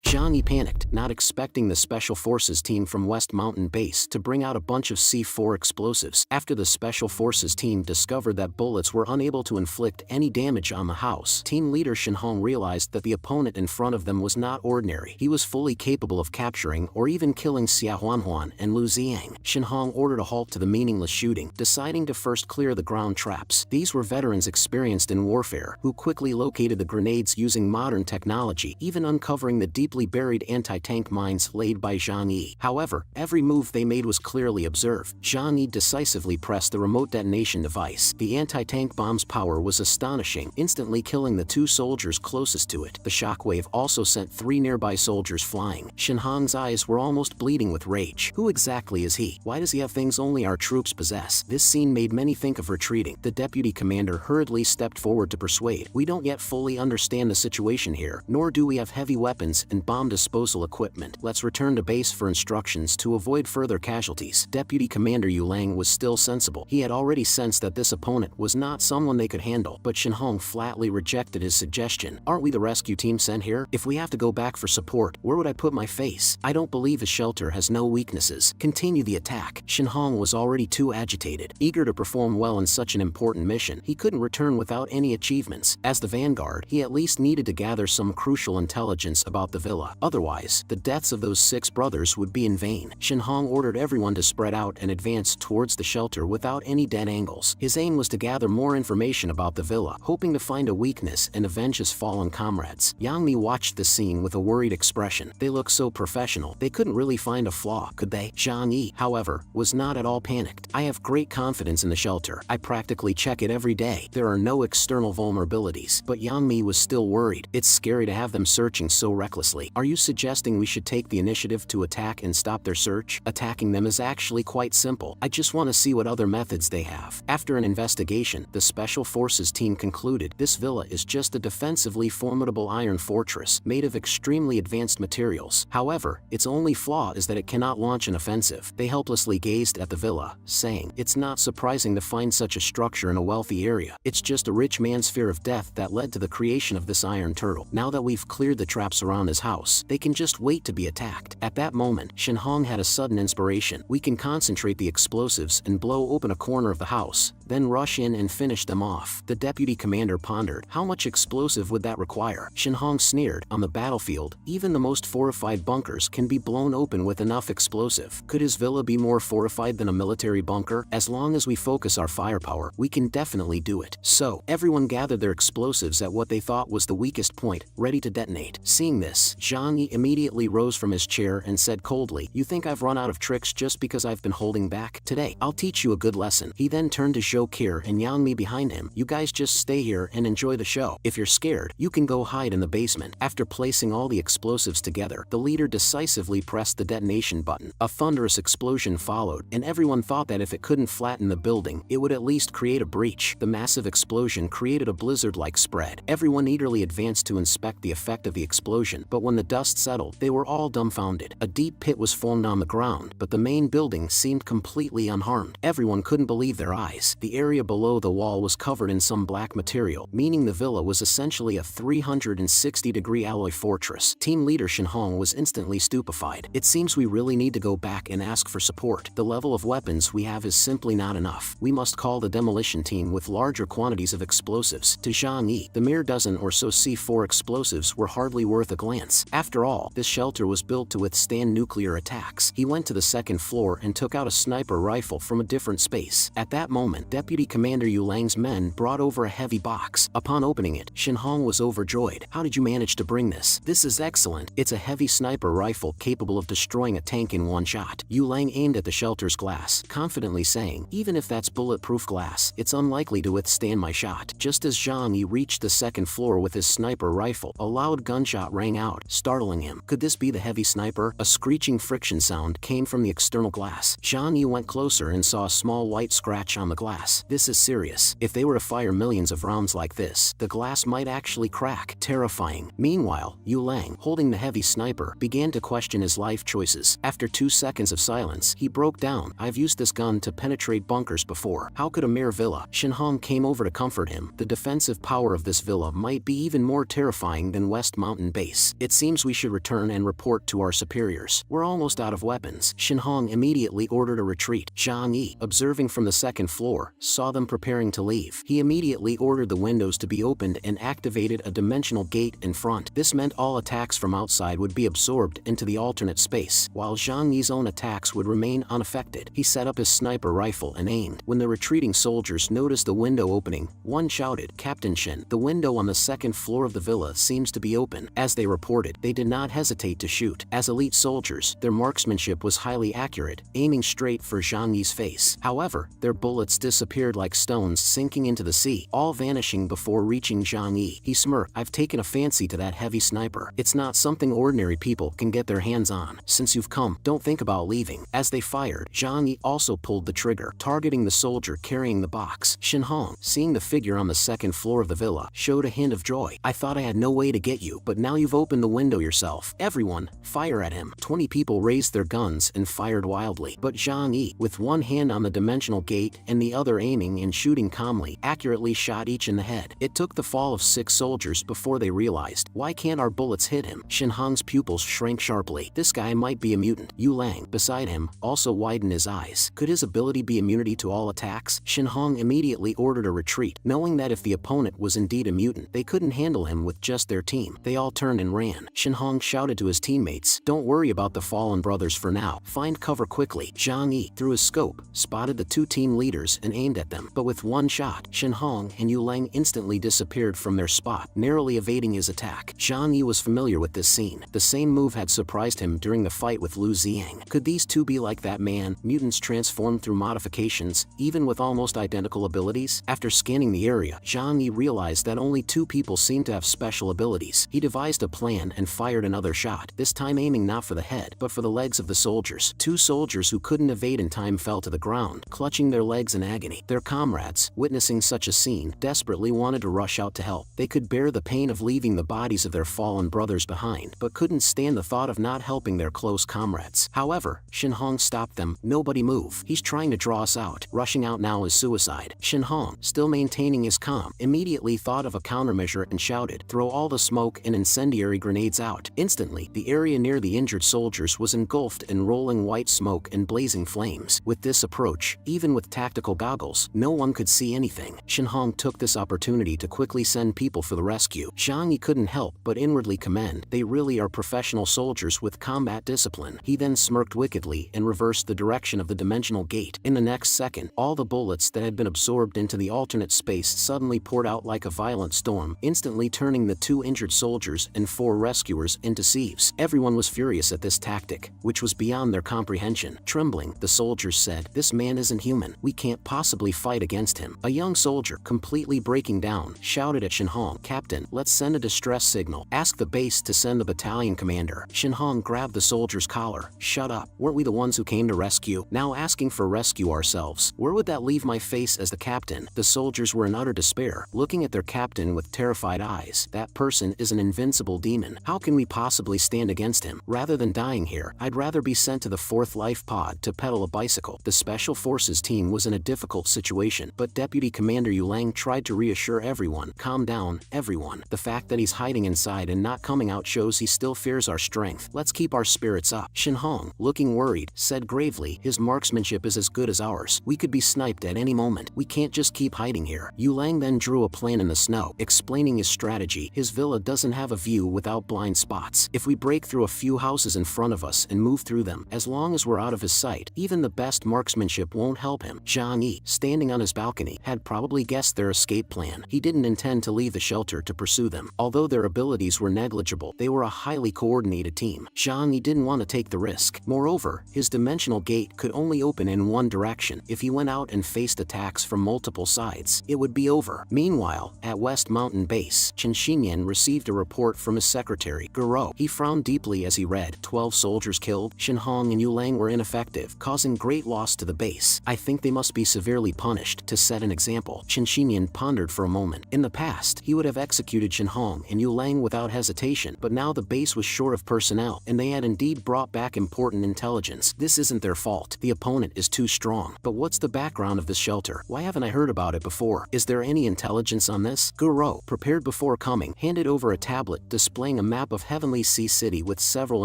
Zhang Yi panicked, not expecting the Special Forces team from West Mountain Base to bring out a bunch of C4 explosives. After the Special Forces team discovered that bullets were unable to inflict any damage on the house, team leader Shen Hong realized that the opponent in front of them was not ordinary. He was fully capable of capturing or even killing Xia Huanhuan and Lu Ziang. Shen Hong ordered a halt to the meaningless shooting, deciding to first clear the ground traps. These were veterans experienced in warfare, who quickly located the grenades using modern technology, even uncovering the deeply buried anti-tank mines laid by Zhang Yi. However, every move they made was clearly observed. Zhang Yi decisively pressed the remote detonation device. The anti-tank bomb's power was astonishing, instantly killing the two soldiers closest to it. The shockwave also sent 3 nearby soldiers flying. Shen Hong's eyes were almost bleeding with rage. Who exactly is he? Why does he have things only our troops possess? This scene made many think of retreating. The deputy commander hurriedly stepped forward to persuade. We don't yet fully understand the situation here, nor do we have heavy weapons and bomb disposal equipment. Let's return to base for instructions to avoid further casualties. Deputy Commander Yu Lang was still sensible. He had already sensed that this opponent was not someone they could handle, but Shen Hong flatly rejected his suggestion. Aren't we the rescue team sent here? If we have to go back for support, where would I put my face? I don't believe the shelter has no weaknesses. Continue the attack. Shen Hong was already too agitated, eager to perform well in such an important mission. He couldn't return without any achievements. As the vanguard, he at least needed to gather some crucial intelligence about the villa. Otherwise, the deaths of those 6 brothers would be in vain. Shen Hong ordered everyone to spread out and advance towards the shelter without any dead angles. His aim was to gather more information about the villa, hoping to find a weakness and avenge his fallen comrades. Yang Mi watched the scene with a worried expression. They looked so professional. They couldn't really find a flaw, could they? Zhang Yi, however, was not at all panicked. I have great confidence in the shelter. I practically check it every day. There are no external vulnerabilities. But Yang Mi was still worried. It's scary to have them searching so recklessly. Are you suggesting we should take the initiative to attack and stop their search? Attacking them is actually quite simple. I just want to see what other methods they have. After an investigation, the Special Forces team concluded this villa is just a defensively formidable iron fortress made of extremely advanced materials. However, its only flaw is that it cannot launch an offensive. They helplessly gazed at the villa, saying, it's not surprising to find such a structure in a wealthy area. It's just a rich man's fear of death that led to the creation of this iron turtle. Now that we've cleared the traps around his house, they can just wait to be attacked. At that moment, Shen Hong had a sudden inspiration. We can concentrate the explosives and blow open a corner of the house, then rush in and finish them off. The deputy commander pondered. How much explosive would that require? Shen Hong sneered. On the battlefield, even the most fortified bunkers can be blown open with enough explosive. Could his villa be more fortified than a military bunker? As long as we focus our firepower, we can definitely do it. So, everyone gathered their explosives at what they thought was the weakest point, ready to detonate. Seeing this, Zhang Yi immediately rose from his chair and said coldly, you think I've run out of tricks just because I've been holding back? Today, I'll teach you a good lesson. He then turned to Zhou Qir and Yang Mi behind him. You guys just stay here and enjoy the show. If you're scared, you can go hide in the basement. After placing all the explosives together, the leader decisively pressed the detonation button. A thunderous explosion followed, and everyone thought that if it couldn't flatten the building, it would at least create a breach. The massive explosion created a blizzard-like spread. Everyone eagerly advanced to inspect the effect of the explosion, but when the dust settled, they were all dumbfounded. A deep pit was formed on the ground, but the main building seemed completely unharmed. Everyone couldn't believe their eyes. The area below the wall was covered in some black material, meaning the villa was essentially a 360-degree alloy fortress. Team leader Shen Hong was instantly stupefied. It seems we really need to go back and ask for support. The level of weapons we have is simply not enough. We must call the demolition team with larger quantities of explosives. To Zhang Yi, the mere dozen or so C4 explosives were hardly worth a glance. After all, this shelter was built to withstand nuclear attacks. He went to the second floor and took out a sniper rifle from a different space. At that moment, Deputy Commander Yu Lang's men brought over a heavy box. Upon opening it, Shen Hong was overjoyed. How did you manage to bring this? This is excellent. It's a heavy sniper rifle capable of destroying a tank in one shot. Yu Lang aimed at the shelter's glass, confidently saying, even if that's bulletproof glass, it's unlikely to withstand my shot. Just as Zhang Yi reached the second floor with his sniper rifle, a loud gunshot rang out, startling him. Could this be the heavy sniper? A screeching friction sound came from the external glass. Zhang Yi went closer and saw a small white scratch on the glass. This is serious. If they were to fire millions of rounds like this, the glass might actually crack. Terrifying. Meanwhile, Yu Lang, holding the heavy sniper, began to question his life choices. After 2 seconds of silence, he broke down. I've used this gun to penetrate bunkers before. How could a mere villa? Shen Hong came over to comfort him. The defensive power of this villa might be even more terrifying than West Mountain Base. It's seems we should return and report to our superiors. We're almost out of weapons. Shinhong immediately ordered a retreat. Zhang Yi, observing from the second floor, saw them preparing to leave. He immediately ordered the windows to be opened and activated a dimensional gate in front. This meant all attacks from outside would be absorbed into the alternate space, while Zhang Yi's own attacks would remain unaffected. He set up his sniper rifle and aimed. When the retreating soldiers noticed the window opening, one shouted, "Captain Shin, the window on the second floor of the villa seems to be open." As they reported, they did not hesitate to shoot. As elite soldiers, their marksmanship was highly accurate, aiming straight for Zhang Yi's face. However, their bullets disappeared like stones sinking into the sea, all vanishing before reaching Zhang Yi. He smirked. "I've taken a fancy to that heavy sniper. It's not something ordinary people can get their hands on. Since you've come, don't think about leaving." As they fired, Zhang Yi also pulled the trigger, targeting the soldier carrying the box. Shinhong, seeing the figure on the second floor of the villa, showed a hint of joy. "I thought I had no way to get you, but now you've opened the window yourself. Everyone, fire at him." 20 people raised their guns and fired wildly, but Zhang Yi, with one hand on the dimensional gate and the other aiming and shooting calmly, accurately shot each in the head. It took the fall of 6 soldiers before they realized, why can't our bullets hit him? Shinhong's pupils shrank sharply. This guy might be a mutant. Yu Lang, beside him, also widened his eyes. Could his ability be immunity to all attacks? Shinhong immediately ordered a retreat, knowing that if the opponent was indeed a mutant, they couldn't handle him with just their team. They all turned and ran. Shinhong shouted to his teammates, "Don't worry about the fallen brothers for now. Find cover quickly." Zhang Yi, through his scope, spotted the 2 team leaders and aimed at them, but with one shot, Shinhong and Yu Lang instantly disappeared from their spot, narrowly evading his attack. Zhang Yi was familiar with this scene. The same move had surprised him during the fight with Lu Ziang. Could these two be like that man, mutants transformed through modifications, even with almost identical abilities? After scanning the area, Zhang Yi realized that only 2 people seemed to have special abilities. He devised a plan and fired another shot, this time aiming not for the head, but for the legs of the soldiers. 2 soldiers who couldn't evade in time fell to the ground, clutching their legs in agony. Their comrades, witnessing such a scene, desperately wanted to rush out to help. They could bear the pain of leaving the bodies of their fallen brothers behind, but couldn't stand the thought of not helping their close comrades. However, Shinhong stopped them. "Nobody move. He's trying to draw us out. Rushing out now is suicide." Shinhong, still maintaining his calm, immediately thought of a countermeasure and shouted, "Throw all the smoke and incendiary grenades out." Instantly, the area near the injured soldiers was engulfed in rolling white smoke and blazing flames. With this approach, even with tactical goggles, no one could see anything. Shinhong took this opportunity to quickly send people for the rescue. Zhang Yi couldn't help but inwardly commend. They really are professional soldiers with combat discipline. He then smirked wickedly and reversed the direction of the dimensional gate. In the next second, all the bullets that had been absorbed into the alternate space suddenly poured out like a violent storm, instantly turning the 2 injured soldiers and 4 rescuers into sieves. Everyone was furious at this tactic, which was beyond their comprehension. Trembling, the soldiers said, "This man isn't human. We can't possibly fight against him." A young soldier, completely breaking down, shouted at Shinhong, "Captain, let's send a distress signal. Ask the base to send the battalion commander." Shinhong grabbed the soldier's collar. "Shut up. Weren't we the ones who came to rescue? Now asking for rescue ourselves. Where would that leave my face as the captain?" The soldiers were in utter despair, looking at their captain with terrified eyes. "That person is an invincible demon. How can we possibly stand against him? Rather than dying here, I'd rather be sent to the 4th life pod to pedal a bicycle." The Special Forces team was in a difficult situation, but Deputy Commander Yu Lang tried to reassure everyone, "Calm down, everyone. The fact that he's hiding inside and not coming out shows he still fears our strength. Let's keep our spirits up." Shinhong, looking worried, said gravely, "His marksmanship is as good as ours. We could be sniped at any moment. We can't just keep hiding here." Yu Lang then drew a plan in the snow, explaining his strategy. "His villa doesn't have a view without blind spots. If we break through a few houses in front of us and move through them, as long as we're out of his sight, even the best marksmanship won't help him." Zhang Yi, standing on his balcony, had probably guessed their escape plan. He didn't intend to leave the shelter to pursue them. Although their abilities were negligible, they were a highly coordinated team. Zhang Yi didn't want to take the risk. Moreover, his dimensional gate could only open in one direction. If he went out and faced attacks from multiple sides, it would be over. Meanwhile, at West Mountain Base, Chen Xinyan received a report from his secretary, Guro. He frowned deeply as he read, 12 soldiers killed. Shinhong and Yu Lang were ineffective, causing great loss to the base. I think they must be severely punished to set an example. Chen Xinyan pondered for a moment. In the past, he would have executed Shinhong and Yu Lang without hesitation, but now the base was short of personnel, and they had indeed brought back important intelligence. This isn't their fault. The opponent is too strong. But what's the background of this shelter? Why haven't I heard about it before? Is there any intelligence on this? Guro, prepared before coming, handed over a tablet displaying a map of Heavenly Sea City with several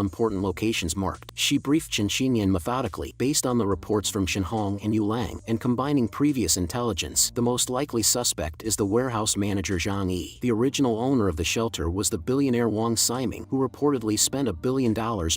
important locations marked. She briefed Chen Xinyan methodically, based on the reports from Shenhong and Yulang, and combining previous intelligence. The most likely suspect is the warehouse manager Zhang Yi. The original owner of the shelter was the billionaire Wang Ximing, who reportedly spent $1 billion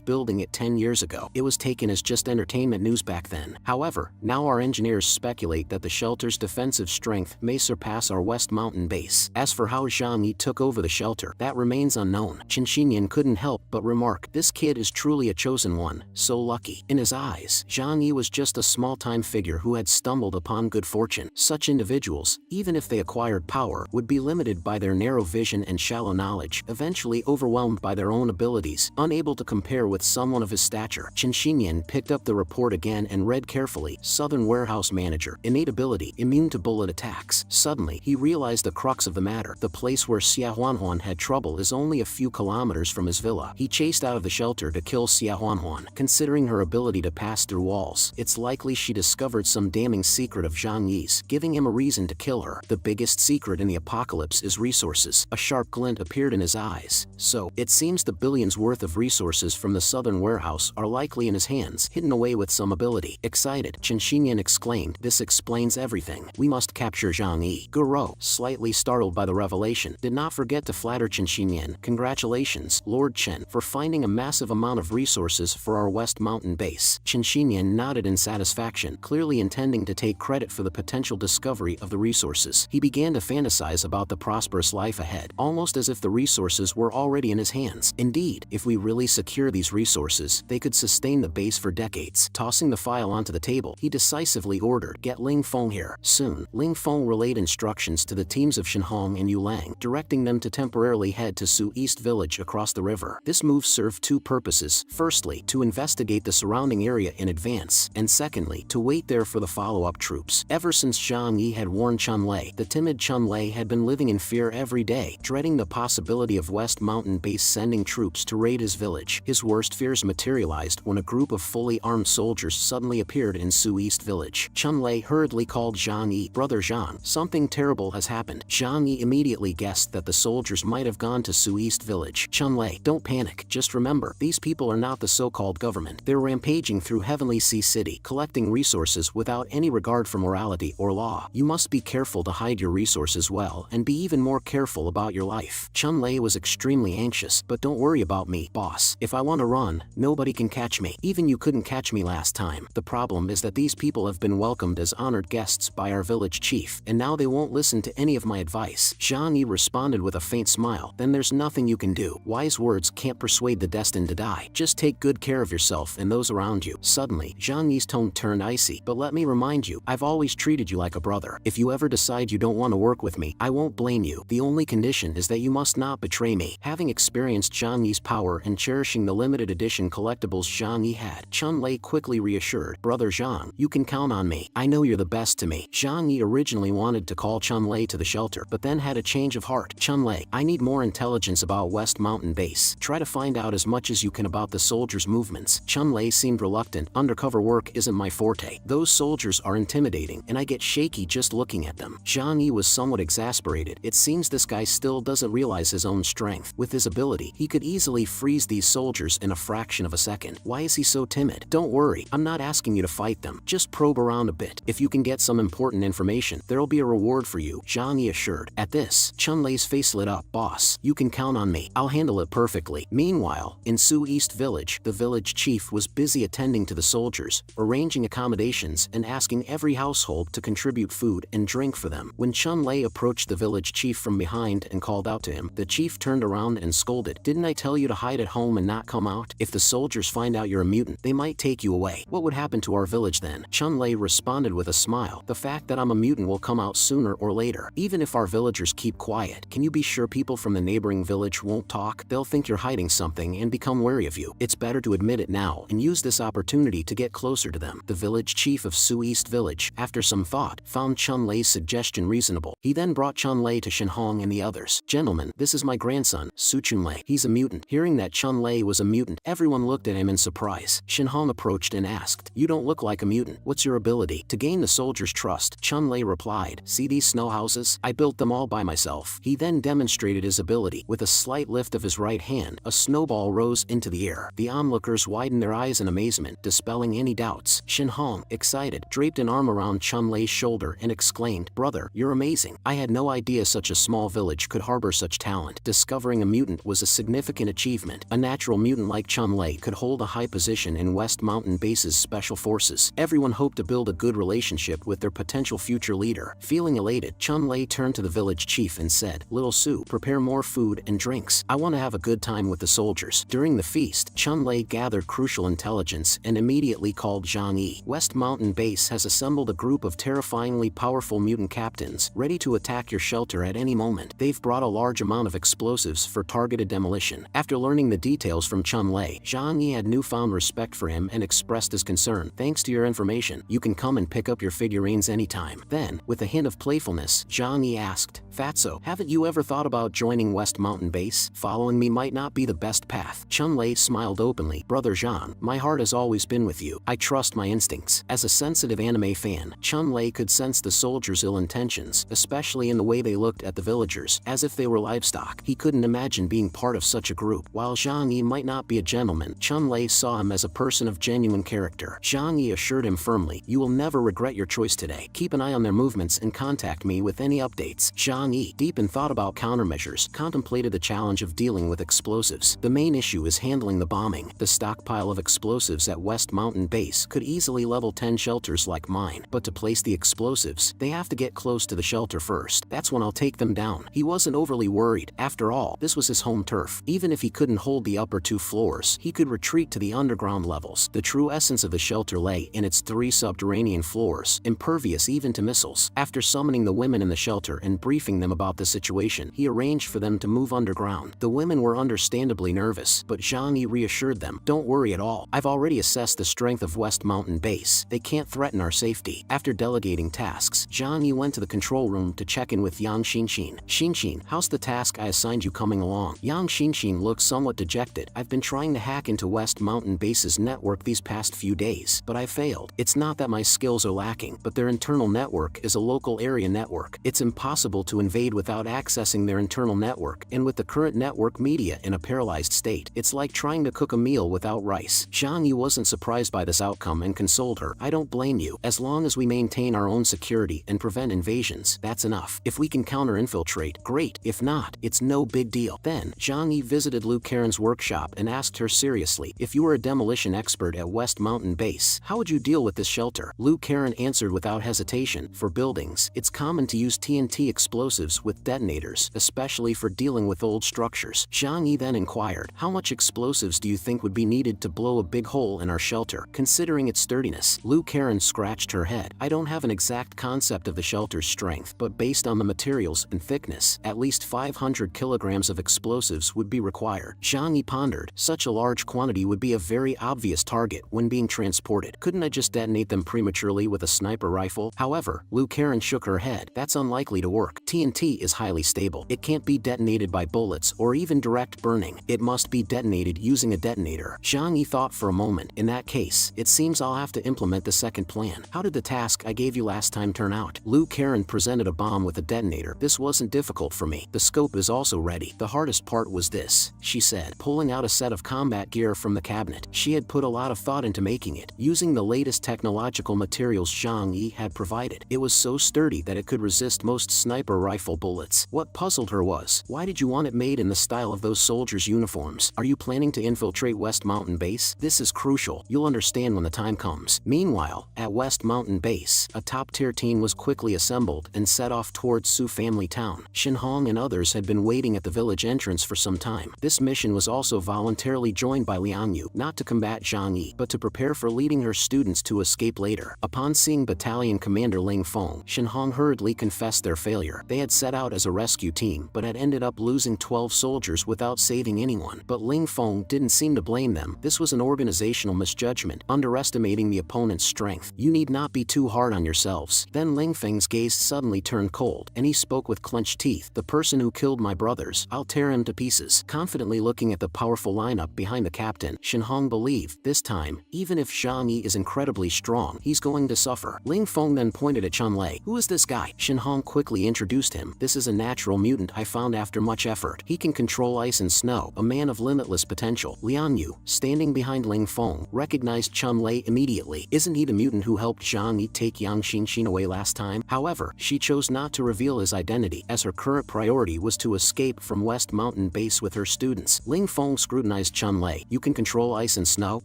building it 10 years ago. It was taken as just entertainment news back then. However, now our engineers speculate that the shelter's defensive strength may surpass our West Mountain base. As for how Zhang Yi took over the shelter, that remains unknown. Chen Xinyan couldn't help but remark, "This kid is truly a chosen one, so lucky." In his eyes, Zhang Yi was just a small-time figure who had stumbled upon good fortune. Such individuals, even if they acquired power, would be limited by their narrow vision and shallow knowledge, eventually overwhelmed by their own abilities, unable to compare with someone of his stature. Chen Xinyan picked up the report again and read carefully. Southern warehouse manager, innate ability, immune to bullet attacks. Suddenly, he realized the crux of the matter. The place where Xia Huanhuan had trouble is only a few kilometers from his villa. He chased out of the shelter to kill Xia Huanhuan. Considering her ability to pass through walls, it's likely she discovered some damning secret of Zhang Yi's, giving him a reason to kill her. The biggest secret in the apocalypse is resources. A sharp glint appeared in his eyes. So, it seems the billions worth of resources from the southern warehouse are likely in his hands, hidden away with some ability. Excited, Chen Xinyan exclaimed, "This explains everything. We must capture Zhang Yi." Guro, slightly startled by the revelation, did not forget to flatter Chen Xinyan. "Congratulations, Lord Chen, for finding a massive amount of resources for our West Mountain base." Chen Xinyan nodded in satisfaction, clearly intending to take credit for the potential discovery of the resources. He began to fantasize about the prosperous life ahead, almost as if the resources were already in his hands. Indeed, if we really secure these resources, they could sustain the base for decades. Tossing the file onto the table, he decisively ordered, "Get Ling Feng here." Soon, Ling Feng relayed instructions to the teams of Shenhong and Yulang, directing them to temporarily head to Su East Village across the river. This move served two purposes. Firstly, to investigate the surrounding area in advance, and secondly, to wait there for the follow-up troops. Ever since Zhang Yi had warned Chun Lei, the timid Chun Lei had been living in fear every day, dreading the possibility of West Mountain Base sending troops to raid his village. His worst fears materialized when a group of fully armed soldiers suddenly appeared in Su East Village. Chun Lei hurriedly called Zhang Yi, "Brother Zhang, something terrible has happened." Zhang Yi immediately guessed that the soldiers might have gone to Su East Village. "Chun Lei, don't panic. Just remember, these people are not the so-called government. They're rampaging through Heavenly Sea City, collecting resources without any regard for morality or law. You must be careful to hide your resources well, and be even more careful about your life." Chun Lei was extremely anxious. "But don't worry about me, boss. If I want to run, nobody can catch me. Even you couldn't catch me last time. The problem is that these people have been welcomed as honored guests by our village chief, and now they won't listen to any of my advice." Zhang Yi responded with a faint smile. "Then there's nothing you can do. Wise words can't persuade the destined to die. Just take good care of yourself and those around you." Suddenly, Zhang Yi's tone turned icy. "But let me remind you, I've always treated you like a brother. If you ever decide you don't want to work with me, I won't blame you. The only condition is that you must not betray me." Having experienced Zhang Yi's power and cherishing the limited edition collectibles Zhang Yi had, Chun Lei quickly reassured, "Brother Zhang, you can count on me. I know you're the best to me." Zhang Yi originally wanted to call Chun Lei to the shelter, but then had a change of heart. "Chun Lei, I need more intelligence about West Mountain Base. Try to find out as much as you can about the soldiers' movements." Chun Lei seemed reluctant. "Undercover work isn't my forte. Those soldiers are intimidating, and I get shaky just looking at them." Zhang Yi was somewhat exasperated. It seems this guy still doesn't realize his own strength. With his ability, he could easily freeze these soldiers in a fraction of a second. Why is he so timid? "Don't worry, I'm not asking you to fight them. Just probe around a bit. If you can get some important information, there'll be a reward for you," Zhang Yi assured. At this, Chun Lei's face lit up. "Boss, you can count on me. I'll handle it perfectly." Meanwhile, in Su East Village, the village chief was busy attending to the soldiers, arranging accommodations and asking every household to contribute food and drink for them. When Chun Lei approached the village chief from behind and called out to him, the chief turned around and scolded, "Didn't I tell you to hide at home and not come out? If the soldiers find out you're a mutant, they might take you away. What would happen to our village then?" Chun Lei responded with a smile, "The fact that I'm a mutant will come out sooner or later. Even if our villagers keep quiet, can you be sure people from the neighboring village won't talk? They'll think you're hiding something and become wary of you. It's better to admit it now and use this opportunity to get closer to them." The village chief of Su East Village, after some thought, found Chun Lei's suggestion reasonable. He then brought Chun Lei to Shenhong and the others. "Gentlemen, this is my grandson, Su Chunlei. He's a mutant." Hearing that Chun Lei was a mutant, everyone looked at him in surprise. Shenhong approached and asked, "You don't look like a mutant. What's your ability?" To gain the soldiers' trust, Chun Lei replied, "See these snow houses? I built them all by myself." He then demonstrated his ability. With a slight lift of his right hand, a snowball rose into the air. The onlookers widened their eyes in amazement, dispelling any doubts. Shin Hong, excited, draped an arm around Chun Lei's shoulder and exclaimed, "Brother, you're amazing. I had no idea such a small village could harbor such talent." Discovering a mutant was a significant achievement. A natural mutant like Chun Lei could hold a high position in West Mountain Base's special forces. Everyone hoped to build a good relationship with their potential future leader. Feeling elated, Chun Lei turned to the village chief and said, "Little Su, prepare more food and drinks. I want to have a good time with the soldiers." During the feast, Chun Lei gathered crucial intelligence and immediately called Zhang Yi. West Mountain Base has assembled a group of terrifyingly powerful mutant captains, ready to attack your shelter at any moment. They've brought a large amount of explosives for targeted demolition. After learning the details from Chun Lei, Zhang Yi had newfound respect for him and expressed his concern. "Thanks to your information, you can come and pick up your figurines anytime." Then, with a hint of playfulness, Zhang Yi asked, "Fatso, haven't you ever thought about joining West Mountain Base? Following me might not be the best path." Chun Lei smiled openly. "Brother Zhang, my heart has always been with you. I trust my instincts." As a sensitive anime fan, Chun Lei could sense the soldiers' ill intentions, especially in the way they looked at the villagers, as if they were livestock. He couldn't imagine being part of such a group. While Zhang Yi might not be a gentleman, Chun Lei saw him as a person of genuine character. Zhang Yi assured him firmly, "You will never regret your choice today. Keep an eye on their movements and contact me with any updates." Zhang Yi, deep in thought about countermeasures, contemplated the challenge of dealing with explosives. The main issue is handling the bombing. The stockpile of explosives at West Mountain Base could easily level 10 shelters like mine, but to place the explosives, they have to get close to the shelter first. That's when I'll take them down. He wasn't overly worried. After all, this was his home turf. Even if he couldn't hold the upper 2 floors, he could retreat to the underground levels. The true essence of the shelter lay in its 3 subterranean floors, impervious even to missiles. After summoning the women in the shelter and briefing them about the situation, he arranged for them to move underground. The women were understandably nervous, but Zhang Yi reassured them, "Don't worry at all. I've already assessed the strength of West Mountain Base. They can't threaten our safety." After delegating tasks, Zhang Yi went to the control room to check in with Yang Xinxin. "Xinxin, how's the task I assigned you coming along?" Yang Xinxin looked somewhat dejected. "I've been trying to hack into West Mountain Base's network these past few days, but I failed. It's not that my skills are lacking, but their internal network is a local area network. It's impossible to invade without accessing their internal network, and with the current network media in a paralyzed state, it's like trying to cook a meal without rice." Zhang Yi wasn't surprised by this outcome and consoled her. "I don't blame you. As long as we maintain our own security and prevent invasions, that's enough. If we can counter-infiltrate, great. If not, it's no big deal." Then, Zhang Yi visited Lu Karen's workshop and asked her seriously, "If you were a demolition expert at West Mountain Base, how would you deal with this shelter?" Lu Karen answered without hesitation, "For buildings, it's common to use TNT explosives with detonators, especially for dealing with old structures." Zhang Yi then inquired, "How much explosives do you think would be needed to blow a big hole in our shelter, considering its sturdiness?" Lu Karen scratched her head. "I don't have an exact concept of the shelter's strength, but based on the materials and thickness, at least 500 kilograms of explosives would be required." Zhang Yi pondered. Such a large quantity would be a very obvious target when being transported. "Couldn't I just detonate them prematurely with a sniper rifle?" However, Lu Karen shook her head. "That's unlikely to work. TNT is highly stable. It can't be detonated by bullets or even direct burning. It must be detonated using a detonator." Zhang Yi thought for a moment. "In that case, it seems I'll have to implement the second plan. How did the task I gave you last time turn out?" Lu Karen presented a bomb with a detonator. "This wasn't difficult for me. The scope is also ready. The hardest part was this," she said, pulling out a set of combat gear from the cabinet. She had put a lot of thought into making it, using the latest technological materials Zhang Yi had provided. It was so sturdy that it could resist most sniper rifle bullets. What puzzled her was, why did you want it made in the style of those soldiers' uniforms? Are you planning to infiltrate West Mountain Base? This is crucial. You'll understand when the time comes. Meanwhile, at West Mountain Base, a top-tier team was quickly assembled and set off towards Su Family Town. Shin Hong and others had been waiting at the village entrance for some time. This mission was also voluntarily joined by Liang Yu, not to combat Zhang Yi, but to prepare for leading her students to escape later. Upon seeing Battalion Commander Ling Feng, Shin Hong hurriedly confessed their failure. They had set out as a rescue team, but had ended up losing 12 soldiers without saving anyone. But Ling Feng didn't seem to blame them. This was an organizational misjudgment, underestimating the opponent's strength. "You need not be too hard on yourselves." Then Ling Feng's gaze suddenly turned cold, and he spoke with clenched teeth. "The person who killed my brothers, I'll tear him to pieces." Confidently looking at the powerful lineup behind the captain, Shin Hong believed, this time, even if Zhang Yi is incredibly strong, he's going to suffer. Ling Feng then pointed at Chun Lei. "Who is this guy?" Shin Hong quickly introduced him. "This is a natural mutant I found after much effort. He can can control ice and snow, a man of limitless potential. Liang Yu, standing behind Ling Feng, recognized Chun Lei immediately. Isn't he the mutant who helped Zhang Yi take Yang Xinxin away last time? However, she chose not to reveal his identity, as her current priority was to escape from West Mountain Base with her students. Ling Feng scrutinized Chun Lei. You can control ice and snow?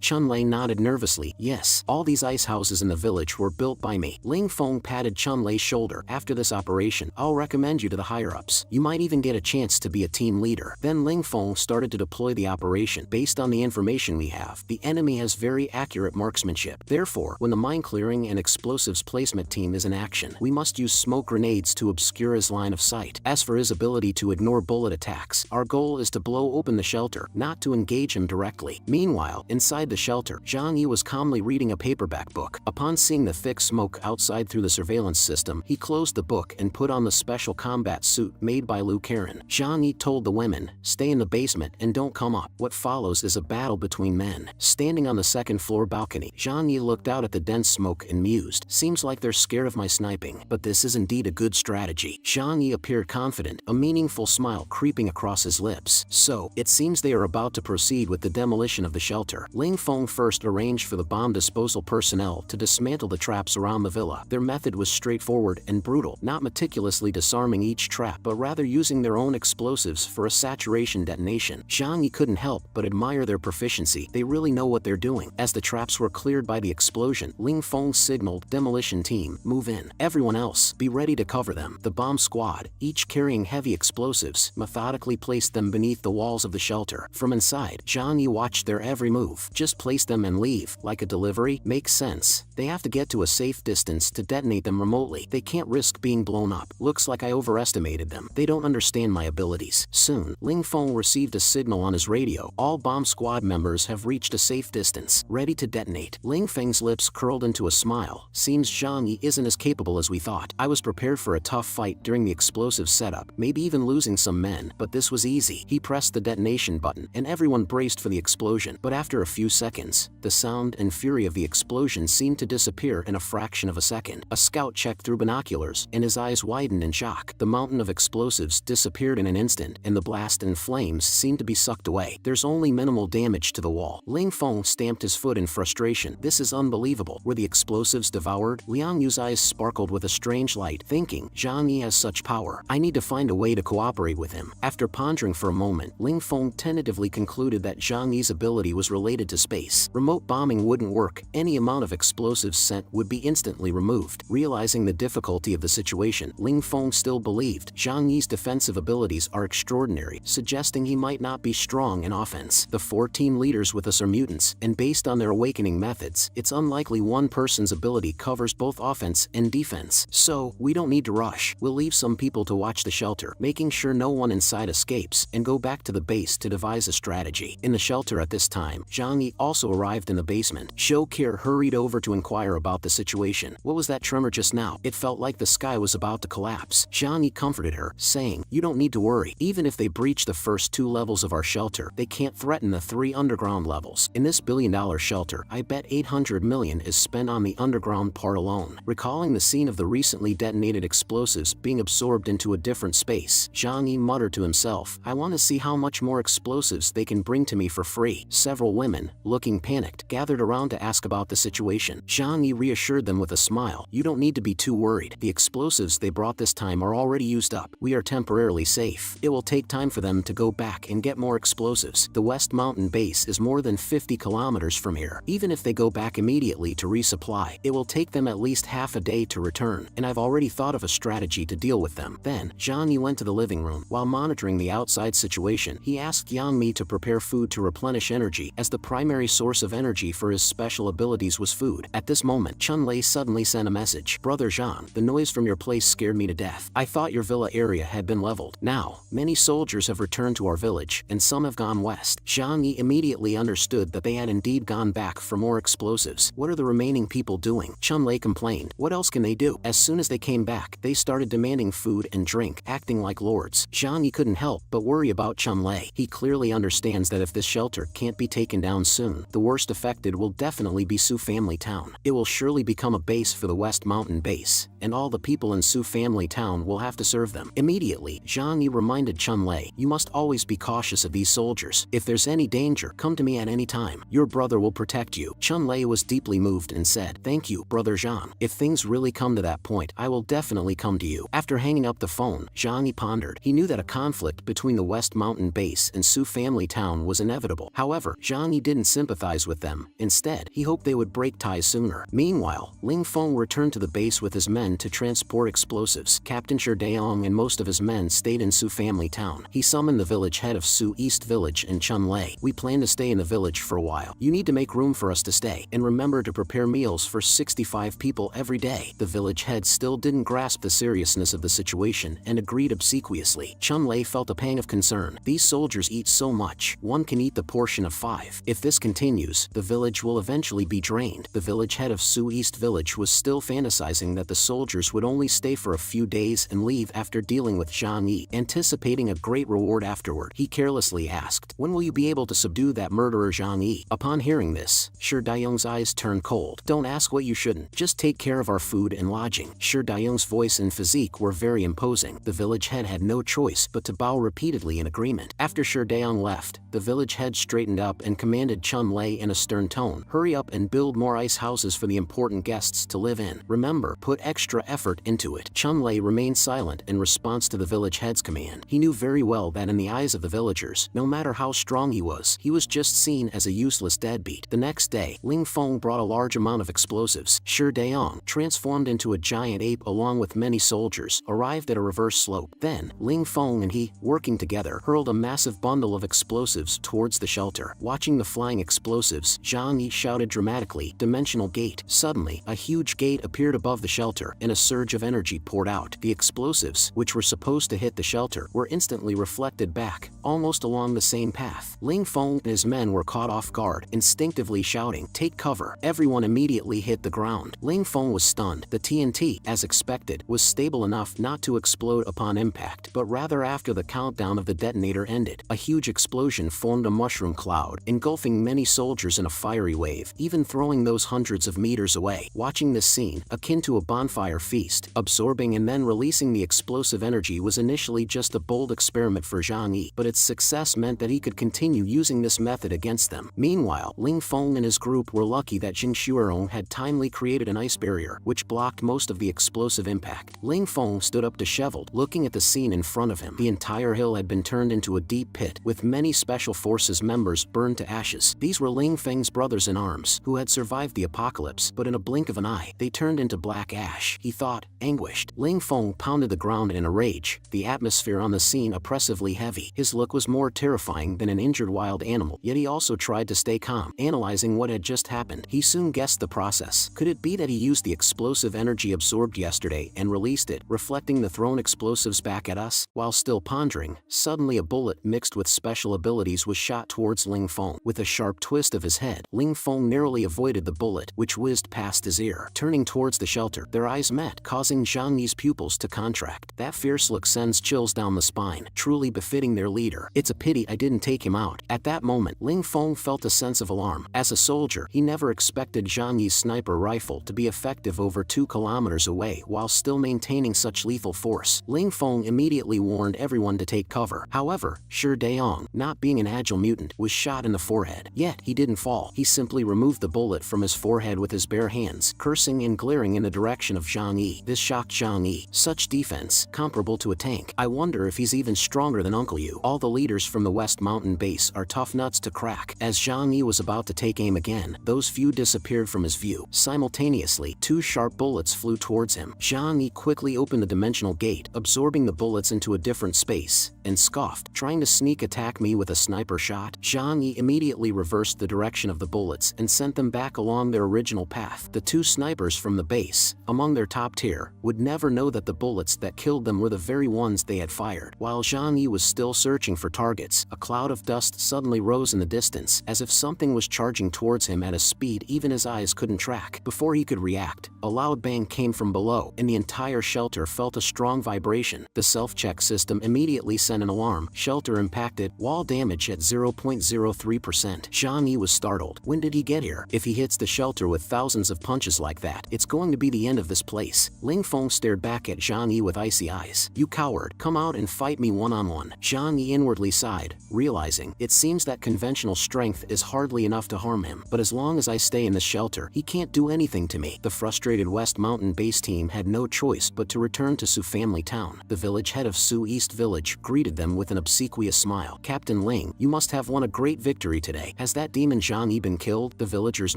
Chun Lei nodded nervously. Yes, all these ice houses in the village were built by me. Ling Feng patted Chun Lei's shoulder. After this operation, I'll recommend you to the higher-ups. You might even get a chance to be a team leader. Then Ling Feng started to deploy the operation. Based on the information we have, the enemy has very accurate marksmanship. Therefore, when the mine clearing and explosives placement team is in action, we must use smoke grenades to obscure his line of sight. As for his ability to ignore bullet attacks, our goal is to blow open the shelter, not to engage him directly. Meanwhile, inside the shelter, Zhang Yi was calmly reading a paperback book. Upon seeing the thick smoke outside through the surveillance system, he closed the book and put on the special combat suit made by Liu Karen. Zhang Yi told the women, "Stay in the basement and don't come up." What follows is a battle between men. Standing on the second-floor balcony, Zhang Yi looked out at the dense smoke and mused. Seems like they're scared of my sniping, but this is indeed a good strategy. Zhang Yi appeared confident, a meaningful smile creeping across his lips. So, it seems they are about to proceed with the demolition of the shelter. Ling Feng first arranged for the bomb disposal personnel to dismantle the traps around the villa. Their method was straightforward and brutal, not meticulously disarming each trap, but rather using their own explosives for a saturation detonation. Zhang Yi couldn't help but admire their proficiency. They really know what they're doing. As the traps were cleared by the explosion, Ling Feng signaled, "Demolition team, move in. Everyone else, be ready to cover them." The bomb squad, each carrying heavy explosives, methodically placed them beneath the walls of the shelter. From inside, Zhang Yi watched their every move. Just place them and leave, like a delivery? Makes sense. They have to get to a safe distance to detonate them remotely. They can't risk being blown up. Looks like I overestimated them. They don't understand my abilities. Soon, Ling Feng received a signal on his radio. All bomb squad members have reached a safe distance, ready to detonate. Ling Feng's lips curled into a smile. Seems Zhang Yi isn't as capable as we thought. I was prepared for a tough fight during the explosive setup, maybe even losing some men, but this was easy. He pressed the detonation button, and everyone braced for the explosion. But after a few seconds, the sound and fury of the explosion seemed to disappear in a fraction of a second. A scout checked through binoculars, and his eyes widened in shock. The mountain of explosives disappeared in an instant, and the blast and flames seemed to be sucked away. There's only minimal damage to the wall. Ling Feng stamped his foot in frustration. This is unbelievable. Were the explosives devoured? Liang Yu's eyes sparkled with a strange light, thinking, Zhang Yi has such power. I need to find a way to cooperate with him. After pondering for a moment, Ling Feng tentatively concluded that Zhang Yi's ability was related to space. Remote bombing wouldn't work. Any amount of explosives sent would be instantly removed. Realizing the difficulty of the situation, Ling Feng still believed Zhang Yi's defensive abilities are extraordinary, suggesting he might not be strong in offense. The 4 team leaders with us are mutants, and based on their awakening methods, it's unlikely one person's ability covers both offense and defense. So, we don't need to rush. We'll leave some people to watch the shelter, making sure no one inside escapes, and go back to the base to devise a strategy. In the shelter at this time, Zhang Yi also arrived in the basement. Shou Kir hurried over to inquire about the situation. What was that tremor just now? It felt like the sky was about to collapse. Zhang Yi comforted her, saying, "You don't need to worry. Even if they breach the first 2 levels of our shelter, they can't threaten the 3 underground levels. In this billion-dollar shelter, I bet 800 million is spent on the underground part alone." Recalling the scene of the recently detonated explosives being absorbed into a different space, Zhang Yi muttered to himself, "I want to see how much more explosives they can bring to me for free." Several women, looking panicked, gathered around to ask about the situation. Zhang Yi reassured them with a smile, "You don't need to be too worried. The explosives they brought this time are already used up. We are temporarily safe. It will take time for them to go back and get more explosives. The West Mountain base is more than 50 kilometers from here. Even if they go back immediately to resupply, it will take them at least half a day to return, and I've already thought of a strategy to deal with them." Then, Zhang Yi went to the living room. While monitoring the outside situation, he asked Yang Mi to prepare food to replenish energy, as the primary source of energy for his special abilities was food. At this moment, Chun Lei suddenly sent a message. "Brother Zhang, the noise from your place scared me to death. I thought your villa area had been leveled. Now, many soldiers have returned to our village, and some have gone west." Zhang Yi immediately understood that they had indeed gone back for more explosives. What are the remaining people doing? Chun Lei complained. What else can they do? As soon as they came back, they started demanding food and drink, acting like lords. Zhang Yi couldn't help but worry about Chun Lei. He clearly understands that if this shelter can't be taken down soon, the worst affected will definitely be Su Family Town. It will surely become a base for the West Mountain base, and all the people in Su family town will have to serve them. Immediately, Zhang Yi reminded Chun-Lei, "You must always be cautious of these soldiers. If there's any danger, come to me at any time. Your brother will protect you." Chun-Lei was deeply moved and said, "Thank you, Brother Zhang. If things really come to that point, I will definitely come to you." After hanging up the phone, Zhang Yi pondered. He knew that a conflict between the West Mountain base and Su family town was inevitable. However, Zhang Yi didn't sympathize with them. Instead, he hoped they would break ties sooner. Meanwhile, Ling Feng returned to the base with his men to transport explosives. Captain Shi Daong and most of his men stayed in Su family town. He summoned the village head of Su East Village and Chun-Lei. "We plan to stay in the village for a while. You need to make room for us to stay, and remember to prepare meals for 65 people every day." The village head still didn't grasp the seriousness of the situation and agreed obsequiously. Chun-Lei felt a pang of concern. These soldiers eat so much, one can eat the portion of 5. If this continues, the village will eventually be drained. The village head of Su East Village was still fantasizing that the soldiers would only stay for a few days and leave after dealing with Zhang Yi. Anticipating a great reward afterward, he carelessly asked, "When will you be able to subdue that murderer Zhang Yi?" Upon hearing this, Shi Daong's eyes turned cold. "Don't ask what you shouldn't. Just take care of our food and lodging." Shi Daong's voice and physique were very imposing. The village head had no choice but to bow repeatedly in agreement. After Shi Daong left, the village head straightened up and commanded Chun-Lei in a stern tone, "Hurry up and build more ice houses for the important guests to live in. Remember, put extra effort into it." Chun-Lei remained silent in response to the village head's command. He knew very well that in the eyes of the villagers, no matter how strong he was just seen as a useless deadbeat. The next day, Ling Feng brought a large amount of explosives. Shi Daong, transformed into a giant ape along with many soldiers, arrived at a reverse slope. Then, Ling Feng and he, working together, hurled a massive bundle of explosives towards the shelter. Watching the flying explosives, Zhang Yi shouted dramatically, "Dimensional gate." Suddenly, a huge gate appeared above the shelter, and a surge of energy poured out. The explosives, which were supposed to hit the shelter, were instantly reflected back, almost along the same path. Ling Feng and his men were caught off guard, instinctively shouting, "Take cover." Everyone immediately hit the ground. Ling Feng was stunned. The TNT, as expected, was stable enough not to explode upon impact, but rather after the countdown of the detonator ended. A huge explosion formed a mushroom cloud, engulfing many soldiers in a fiery wave, even throwing those hundreds of meters away. Watching this scene, akin to a bonfire feast, absorbing and then releasing the explosive energy was initially just a bold experiment for Zhang Yi, but its success meant that he could continue using this method against them. Meanwhile, Ling Feng and his group were lucky that Jing Xuerong had timely created an ice barrier, which blocked most of the explosive impact. Ling Feng stood up disheveled, looking at the scene in front of him. The entire hill had been turned into a deep pit, with many Special Forces members burned to ashes. These were Ling Feng's brothers in arms, who had survived the apocalypse, but in a blink of an eye, they turned into black ash. He thought, anguished. Ling Feng pounded the ground in a rage, the atmosphere on the scene oppressively heavy. His look was more terrifying than an injured wild animal, yet he also tried to stay calm. Analyzing what had just happened, he soon guessed the process. Could it be that he used the explosive energy absorbed yesterday and released it, reflecting the thrown explosives back at us? While still pondering, suddenly a bullet mixed with special abilities was shot towards Ling Feng. With a sharp twist of his head, Ling Feng narrowly avoided the bullet, which whizzed past his ear. Turning towards the shelter, their eyes met, causing Zhang Yi's pupils to contract. That fierce look sends chills down the spine, truly befitting their leader. "It's a pity I didn't take him out." At that moment, Ling Feng felt a sense of alarm. As a soldier, he never expected Zhang Yi's sniper rifle to be effective over 2 kilometers away while still maintaining such lethal force. Ling Feng immediately warned everyone to take cover. However, Shi Daong, not being an agile mutant, was shot in the forehead. Yet, he didn't fall. He simply removed the bullet from his forehead with his bare hands, cursing and glaring in the direction of Zhang Yi. This shocked Zhang Yi. Such defense, comparable to a tank. I wonder if he's even stronger than Uncle Yu. All the leaders from the West Mountain base are tough nuts to crack. As Zhang Yi was about to take aim again, those few disappeared from his view. Simultaneously, 2 sharp bullets flew towards him. Zhang Yi quickly opened the dimensional gate, absorbing the bullets into a different space, and scoffed, "Trying to sneak attack me with a sniper shot?" Zhang Yi immediately reversed the direction of the bullets and sent them back along their original path. The 2 snipers from the base, among their top tier, would never know that the bullets that killed them were the very ones they had fired. While Zhang Yi was still searching for targets, a cloud of dust suddenly rose in the distance, as if something was charging towards him at a speed even his eyes couldn't track. Before he could react, A loud bang came from below, and the entire shelter felt a strong vibration. The self-check system immediately sent an alarm. Shelter impacted, wall damage at 0.03%. Zhang Yi was startled. When did he get here? If he hits the shelter with thousands of punches like that, it's going to be the end of this place. Ling Feng stared back at Zhang Yi with icy eyes. You coward, come out and fight me one-on-one. Zhang Yi inwardly sighed, realizing it seems that conventional strength is hardly enough to harm him. But as long as I stay in this shelter, he can't do anything to me. The frustrated West Mountain base team had no choice but to return to Su Family Town. The village head of Su East Village greeted them with an obsequious smile. Captain Ling, you must have won a great victory today. Has that demon Zhang Yi been killed? The villagers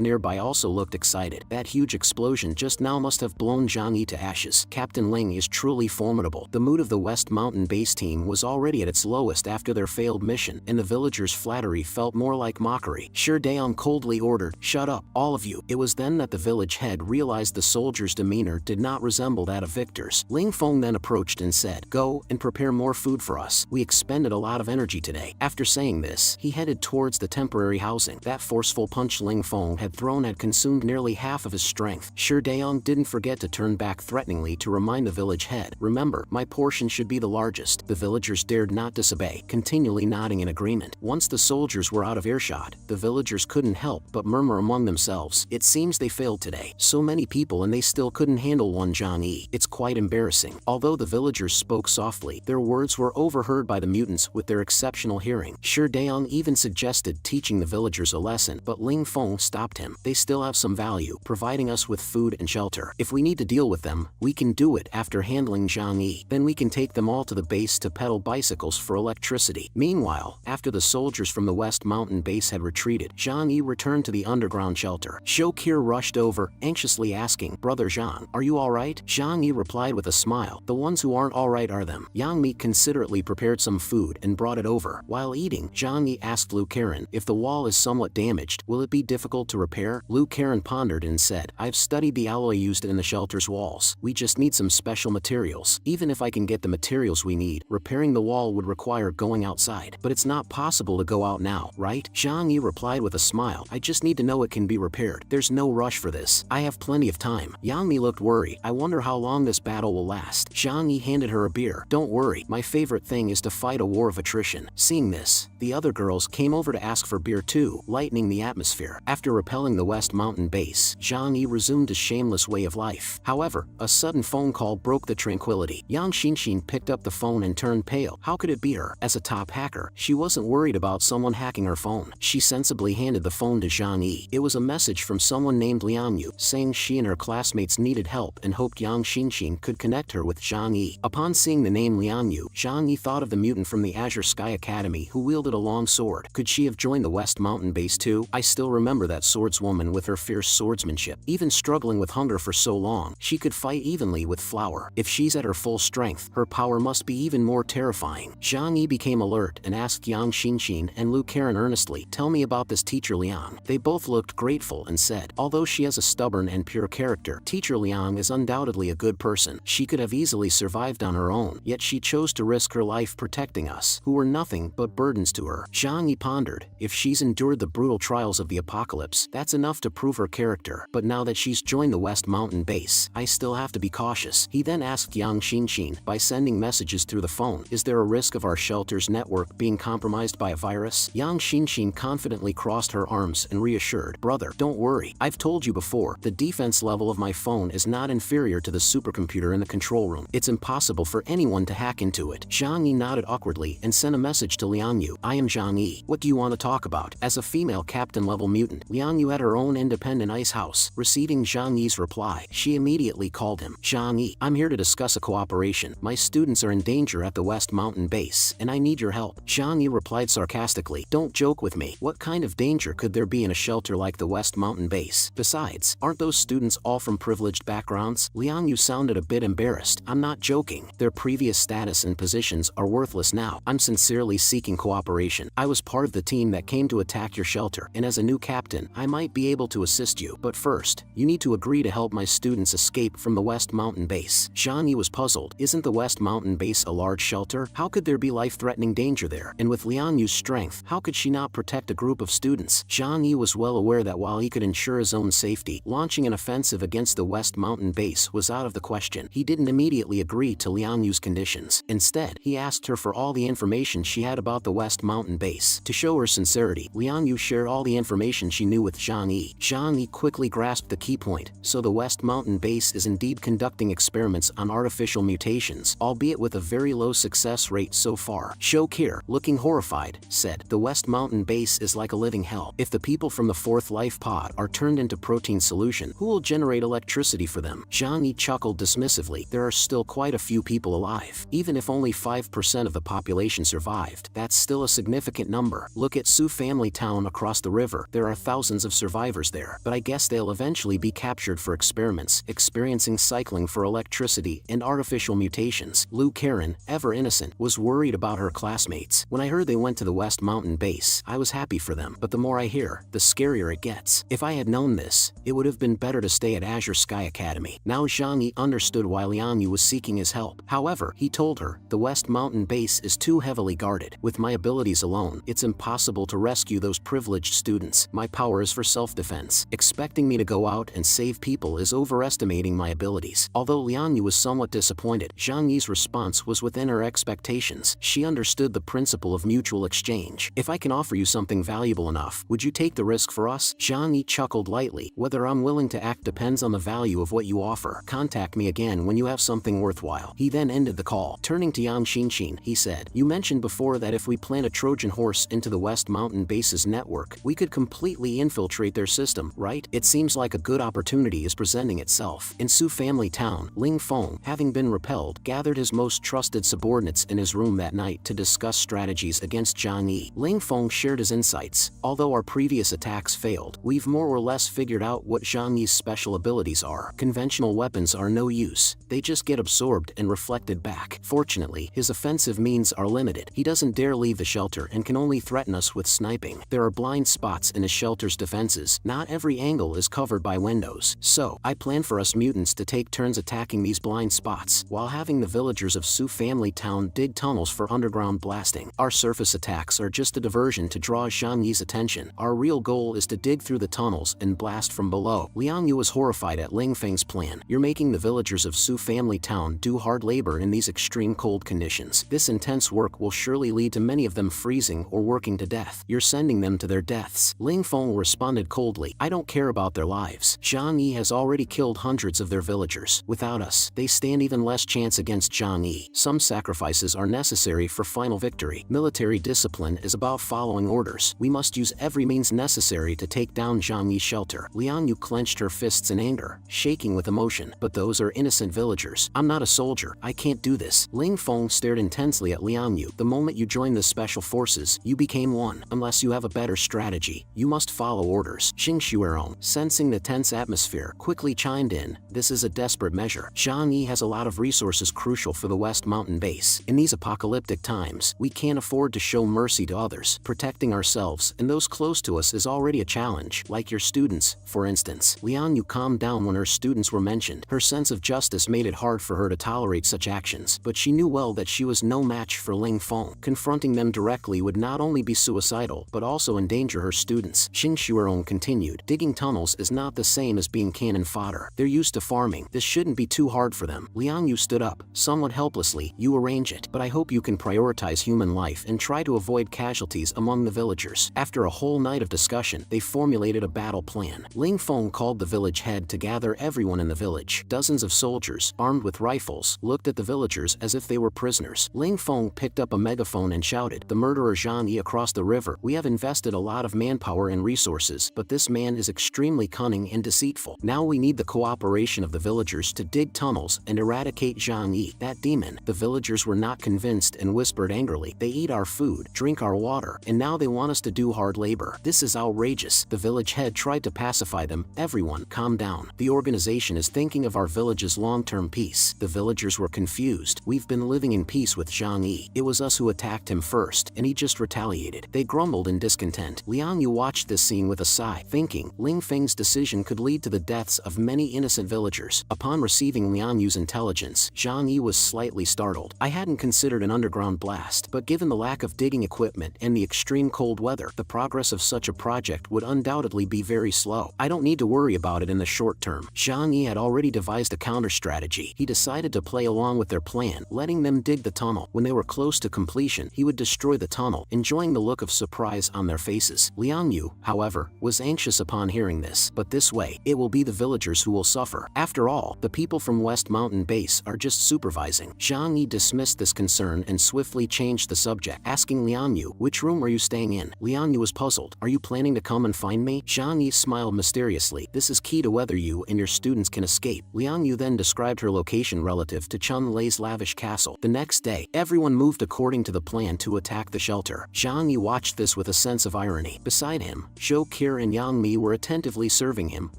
nearby also looked excited. That huge explosion just now must have blown Zhang Yi to ashes. Captain Ling is truly formidable. The mood of the West Mountain base team was already at its lowest after their failed mission, and the villagers' flattery felt more like mockery. Shi Daong coldly ordered, "Shut up, all of you." It was then that the village head realized the soldiers' demeanor did not resemble that of victors. Ling Feng then approached and said, "Go and prepare more food for us. We expended a lot of energy today." After saying this, he headed towards the temporary housing. That forceful punch Ling Feng had thrown had consumed nearly half of his strength. Shi Daong didn't forget to turn back threateningly to remind the village head, "Remember, my portion should be the largest." The villagers dared not disobey, continually nodding in agreement. Once the soldiers were out of earshot, the villagers couldn't help but murmur among themselves. It seems they failed today. So many people and they still couldn't handle one Zhang Yi. It's quite embarrassing. Although the villagers spoke softly, their words were overheard by the mutants with their exceptional hearing. Shi Daong even suggested teaching the villagers a lesson, but Ling Feng stopped him. They still have some value, providing us with food and shelter. If we need to deal with them, we can do it after handling Zhang Yi. Then we can take them all to the base to pedal bicycles for electricity. Meanwhile, after the soldiers from the West Mountain base had retreated, Zhang Yi returned to the underground shelter. Shokir rushed over, anxiously asking, "Brother Zhang, are you alright?" Zhang Yi replied with a smile, "The ones who aren't alright are them." Yang Mi considerately prepared some food and brought it over. While eating, Zhang Yi asked Lu Karen, "If the wall is somewhat damaged, will it be difficult to repair?" Lu Karen pondered and said, "I've studied the alloy used in the shelter's walls. We just need some special materials. Even if I can get the materials we need, repairing the wall would require going outside. But it's not possible to go out now, right?" Zhang Yi replied with a smile, "I just need to know it can be repaired. There's no rush for this. I have plenty of time." Yang Mi looked worried. "I wonder how long this battle will last." Zhang Yi handed her a beer. "Don't worry, my favorite thing is to fight a war of attrition." Seeing this, the other girls came over to ask for beer too, lightening the atmosphere. After repelling the West Mountain base, Zhang Yi resumed his shameless way of life. However, a sudden phone call broke the tranquility. Yang Xinxin picked up the phone and turned pale. How could it be her? As a top hacker, she wasn't worried about someone hacking her phone. She sensibly handed the phone to Zhang Yi. It was a message from someone named Liang Yu, saying she and her classmates needed help and hoped Yang Xinxin could connect her with Zhang Yi. Upon seeing the name Liang Yu, Zhang Yi thought of the mutant from the Azure Sky Academy who wielded a long sword. Could she have joined the West Mountain base too? I still remember that swordswoman with her fierce swordsmanship. Even struggling with hunger for so long, she could fight evenly with flour. If she's at her full strength, her power must be even more terrifying. Zhang Yi became alert and asked Yang Xinxin and Lu Karen earnestly, "Tell me about this teacher Liang." They both looked grateful and said, "Although she has a stubborn and pure character, Teacher Liang is undoubtedly a good person. She could have easily survived on her own, yet she chose to risk her life protecting us, who were nothing but burdens to her." Zhang Yi pondered, if she's endured the brutal trials of the apocalypse, that's enough to prove her character. But now that she's joined the West Mountain base, I still have to be cautious. He then asked Yang Xinxin, by sending messages through the phone, is there a risk of our shelter's network being compromised by a virus? Yang Xinxin confidently crossed her arms and reassured, "Brother, don't worry. I've told you before, the defense level of my phone is not inferior to the supercomputer in the control room. It's impossible for anyone to hack into it." Zhang Yi nodded awkwardly and sent a message to Liang Yu. "I am Zhang Yi. What do you want to talk about?" As a female captain-level mutant, Liang Yu had her own independent ice house. Receiving Zhang Yi's reply, she immediately called him. "Zhang Yi, I'm here to discuss a cooperation. My students are in danger at the West Mountain base, and I need your help." Zhang Yi replied sarcastically, "Don't joke with me. What kind of danger could there be in a shelter like the West Mountain base? Besides, aren't those students all from privileged backgrounds?" Liang Yu sounded a bit embarrassed. "I'm not joking. Their previous status and positions are worthless now. I'm sincerely seeking cooperation. I was part of the team that came to attack your shelter, and as a new captain, I might be able to assist you. But first, you need to agree to help my students escape from the West Mountain base." Zhang Yi was puzzled. Isn't the West Mountain base a large shelter? How could there be life-threatening danger there? And with Liang Yu's strength, how could she not protect a group of students? Zhang Yi was well aware that while he could ensure his own safety, launching an offensive offensive against the West Mountain base was out of the question. He didn't immediately agree to Liang Yu's conditions. Instead, he asked her for all the information she had about the West Mountain base. To show her sincerity, Liang Yu shared all the information she knew with Zhang Yi. Zhang Yi quickly grasped the key point. So the West Mountain base is indeed conducting experiments on artificial mutations, albeit with a very low success rate so far. Shou Keir, looking horrified, said, "The West Mountain base is like a living hell. If the people from the fourth life pod are turned into protein solution, who will generate electricity for them?" Zhang Yi chuckled dismissively. "There are still quite a few people alive. Even if only 5% of the population survived, that's still a significant number. Look at Su family town across the river. There are thousands of survivors there, but I guess they'll eventually be captured for experiments, experiencing cycling for electricity and artificial mutations." Lu Karen, ever innocent, was worried about her classmates. "When I heard they went to the West Mountain base, I was happy for them, but the more I hear, the scarier it gets. If I had known this, it would have been better to stay at Azure Sky Academy." Now Zhang Yi understood why Liang Yu was seeking his help. However, he told her, "The West Mountain base is too heavily guarded. With my abilities alone, it's impossible to rescue those privileged students. My power is for self-defense. Expecting me to go out and save people is overestimating my abilities." Although Liang Yu was somewhat disappointed, Zhang Yi's response was within her expectations. She understood the principle of mutual exchange. "If I can offer you something valuable enough, would you take the risk for us?" Zhang Yi chuckled lightly. "Whether I'm willing to act depends on the value of what you offer. Contact me again when you have something worthwhile." He then ended the call. Turning to Yang Xinxin, he said, "You mentioned before that if we plant a Trojan horse into the West Mountain base's network, we could completely infiltrate their system, right? It seems like a good opportunity is presenting itself." In Su family town, Ling Feng, having been repelled, gathered his most trusted subordinates in his room that night to discuss strategies against Zhang Yi. Ling Feng shared his insights. "Although our previous attacks failed, we've more or less figured out what Zhang Yi's special abilities are. Conventional weapons are no use. They just get absorbed and reflected back. Fortunately, his offensive means are limited. He doesn't dare leave the shelter and can only threaten us with sniping. There are blind spots in his shelter's defenses. Not every angle is covered by windows. So, I plan for us mutants to take turns attacking these blind spots, while having the villagers of Su family town dig tunnels for underground blasting. Our surface attacks are just a diversion to draw Zhang Yi's attention. Our real goal is to dig through the tunnels and blast from below." Liang Yu was horrified at Ling Feng's plan. "You're making the villagers of Su family town do hard labor in these extreme cold conditions. This intense work will surely lead to many of them freezing or working to death. You're sending them to their deaths." Ling Feng responded coldly, "I don't care about their lives. Zhang Yi has already killed hundreds of their villagers. Without us, they stand even less chance against Zhang Yi. Some sacrifices are necessary for final victory. Military discipline is about following orders. We must use every means necessary to take down Zhang Yi's shelter." Liang Yu clenched her fists in anger, shaking with emotion. "But those are innocent villagers. I'm not a soldier. I can't do this." Ling Feng stared intensely at Liang Yu. "The moment you joined the special forces, you became one. Unless you have a better strategy, you must follow orders." Xing Xuerong, sensing the tense atmosphere, quickly chimed in, "This is a desperate measure. Zhang Yi has a lot of resources crucial for the West Mountain base. In these apocalyptic times, we can't afford to show mercy to others. Protecting ourselves and those close to us is already a challenge, like your students, for instance." Liang Yu calmed down when her students were mentioned. Her sense of justice made it hard for her to tolerate such actions, but she knew well that she was no match for Ling Feng. Confronting them directly would not only be suicidal, but also endanger her students. Xing Xuerong continued, "Digging tunnels is not the same as being cannon fodder. They're used to farming. This shouldn't be too hard for them." Liang Yu stood up, somewhat helplessly. "You arrange it, but I hope you can prioritize human life and try to avoid casualties among the villagers." After a whole night of discussion, they formulated a battle plan. Ling Feng called the village head to gather everyone in the village. Dozens of soldiers, armed with rifles, looked at the villagers as if they were prisoners. Ling Feng picked up a megaphone and shouted, "The murderer Zhang Yi across the river. We have invested a lot of manpower and resources, but this man is extremely cunning and deceitful. Now we need the cooperation of the villagers to dig tunnels and eradicate Zhang Yi, that demon." The villagers were not convinced and whispered angrily, "They eat our food, drink our water, and now they want us to do hard labor. This is outrageous." The village head tried to pacify them. "Everyone, calm down. The organization is thinking of our village's long-term peace." The villagers were confused. "We've been living in peace with Zhang Yi. It was us who attacked him first, and he just retaliated." They grumbled in discontent. Liang Yu watched this scene with a sigh, thinking Ling Feng's decision could lead to the deaths of many innocent villagers. Upon receiving Liang Yu's intelligence, Zhang Yi was slightly startled. "I hadn't considered an underground blast, but given the lack of digging equipment and the extreme cold weather, the progress of such a project would undoubtedly be very slow. I don't need to worry about it in the the short term. Zhang Yi had already devised a counter-strategy. He decided to play along with their plan, letting them dig the tunnel. When they were close to completion, he would destroy the tunnel, enjoying the look of surprise on their faces. Liang Yu, however, was anxious upon hearing this. But this way, it will be the villagers who will suffer. After all, the people from West Mountain Base are just supervising. Zhang Yi dismissed this concern and swiftly changed the subject, asking Liang Yu, "Which room are you staying in?" Liang Yu was puzzled. "Are you planning to come and find me?" Zhang Yi smiled mysteriously. "This is key to whether you and your students can escape." Liang Yu then described her location relative to Chun Lei's lavish castle. The next day, everyone moved according to the plan to attack the shelter. Zhang Yi watched this with a sense of irony. Beside him, Zhou Qi and Yang Mi were attentively serving him.